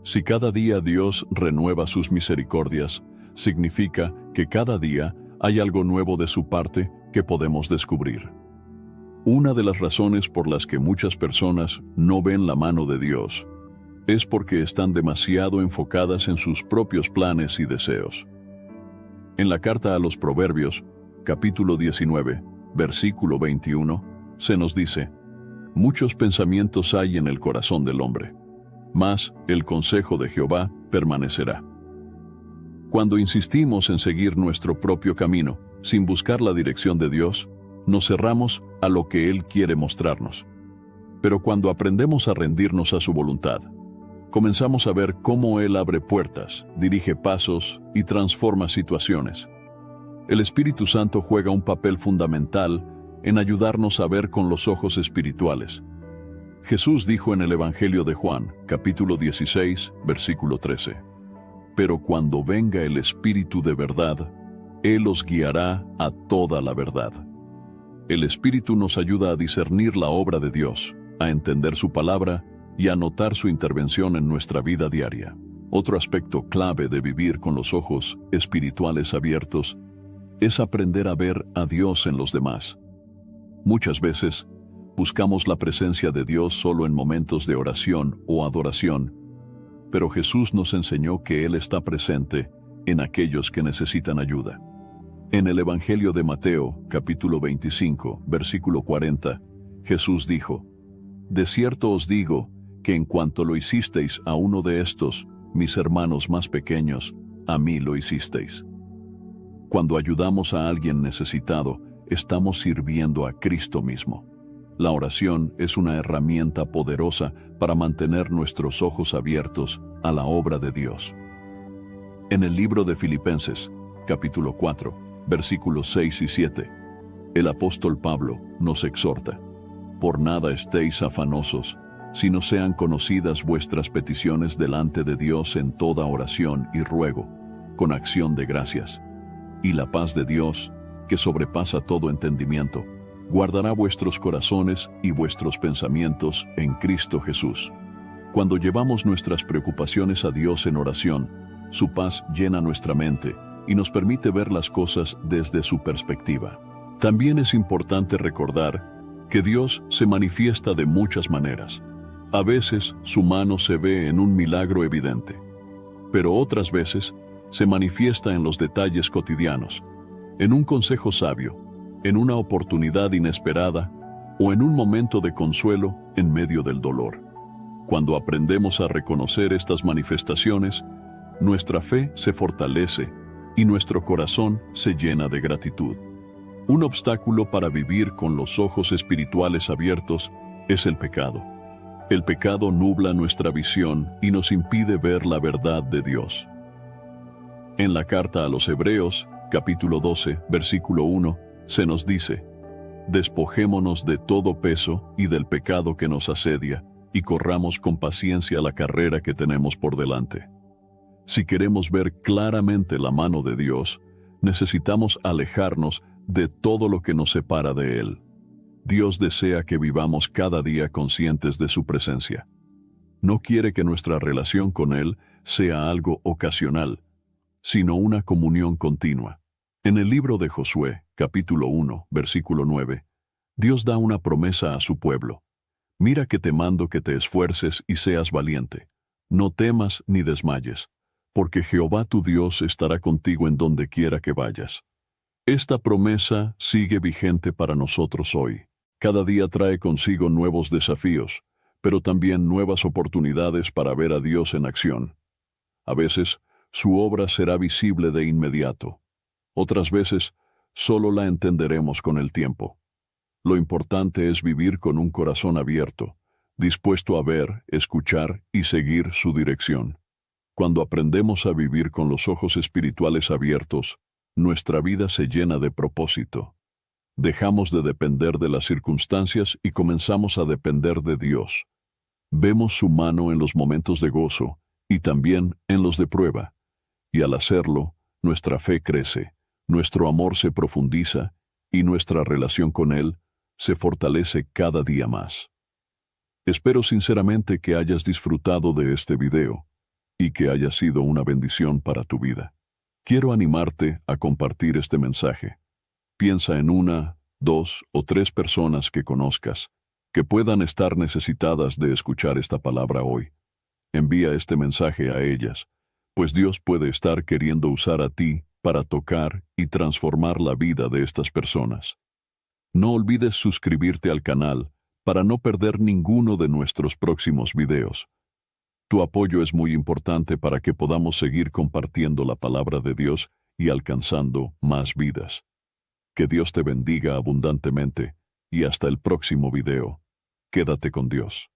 Si cada día Dios renueva sus misericordias, significa que cada día hay algo nuevo de su parte que podemos descubrir. Una de las razones por las que muchas personas no ven la mano de Dios es porque están demasiado enfocadas en sus propios planes y deseos. En la carta a los Proverbios, capítulo 19, versículo 21, se nos dice: «Muchos pensamientos hay en el corazón del hombre, mas el consejo de Jehová permanecerá». Cuando insistimos en seguir nuestro propio camino, sin buscar la dirección de Dios, nos cerramos a lo que Él quiere mostrarnos. Pero cuando aprendemos a rendirnos a su voluntad, comenzamos a ver cómo Él abre puertas, dirige pasos y transforma situaciones. El Espíritu Santo juega un papel fundamental en ayudarnos a ver con los ojos espirituales. Jesús dijo en el Evangelio de Juan, capítulo 16, versículo 13, «Pero cuando venga el Espíritu de verdad, Él os guiará a toda la verdad». El Espíritu nos ayuda a discernir la obra de Dios, a entender su palabra y a notar su intervención en nuestra vida diaria. Otro aspecto clave de vivir con los ojos espirituales abiertos es aprender a ver a Dios en los demás. Muchas veces, buscamos la presencia de Dios solo en momentos de oración o adoración, pero Jesús nos enseñó que Él está presente en aquellos que necesitan ayuda. En el Evangelio de Mateo, capítulo 25, versículo 40, Jesús dijo, «De cierto os digo que en cuanto lo hicisteis a uno de estos, mis hermanos más pequeños, a mí lo hicisteis». Cuando ayudamos a alguien necesitado, estamos sirviendo a Cristo mismo. La oración es una herramienta poderosa para mantener nuestros ojos abiertos a la obra de Dios. En el libro de Filipenses, capítulo 4, versículos 6 y 7, el apóstol Pablo nos exhorta, «Por nada estéis afanosos, sino sean conocidas vuestras peticiones delante de Dios en toda oración y ruego, con acción de gracias. Y la paz de Dios, que sobrepasa todo entendimiento, guardará vuestros corazones y vuestros pensamientos en Cristo Jesús». Cuando llevamos nuestras preocupaciones a Dios en oración, su paz llena nuestra mente y nos permite ver las cosas desde su perspectiva. También es importante recordar que Dios se manifiesta de muchas maneras. A veces su mano se ve en un milagro evidente, pero otras veces se manifiesta en los detalles cotidianos, en un consejo sabio, en una oportunidad inesperada o en un momento de consuelo en medio del dolor. Cuando aprendemos a reconocer estas manifestaciones, nuestra fe se fortalece y nuestro corazón se llena de gratitud. Un obstáculo para vivir con los ojos espirituales abiertos es el pecado. El pecado nubla nuestra visión y nos impide ver la verdad de Dios. En la carta a los Hebreos, capítulo 12, versículo 1, se nos dice, «Despojémonos de todo peso y del pecado que nos asedia, y corramos con paciencia la carrera que tenemos por delante». Si queremos ver claramente la mano de Dios, necesitamos alejarnos de todo lo que nos separa de Él. Dios desea que vivamos cada día conscientes de su presencia. No quiere que nuestra relación con Él sea algo ocasional, sino una comunión continua. En el libro de Josué, capítulo 1, versículo 9, Dios da una promesa a su pueblo. «Mira que te mando que te esfuerces y seas valiente. No temas ni desmayes, porque Jehová tu Dios estará contigo en donde quiera que vayas». Esta promesa sigue vigente para nosotros hoy. Cada día trae consigo nuevos desafíos, pero también nuevas oportunidades para ver a Dios en acción. A veces, su obra será visible de inmediato. Otras veces, solo la entenderemos con el tiempo. Lo importante es vivir con un corazón abierto, dispuesto a ver, escuchar y seguir su dirección. Cuando aprendemos a vivir con los ojos espirituales abiertos, nuestra vida se llena de propósito. Dejamos de depender de las circunstancias y comenzamos a depender de Dios. Vemos su mano en los momentos de gozo y también en los de prueba. Y al hacerlo, nuestra fe crece, nuestro amor se profundiza y nuestra relación con Él se fortalece cada día más. Espero sinceramente que hayas disfrutado de este video y que haya sido una bendición para tu vida. Quiero animarte a compartir este mensaje. Piensa en 1, 2 o 3 personas que conozcas que puedan estar necesitadas de escuchar esta palabra hoy. Envía este mensaje a ellas, pues Dios puede estar queriendo usar a ti para tocar y transformar la vida de estas personas. No olvides suscribirte al canal para no perder ninguno de nuestros próximos videos. Tu apoyo es muy importante para que podamos seguir compartiendo la palabra de Dios y alcanzando más vidas. Que Dios te bendiga abundantemente y hasta el próximo video. Quédate con Dios.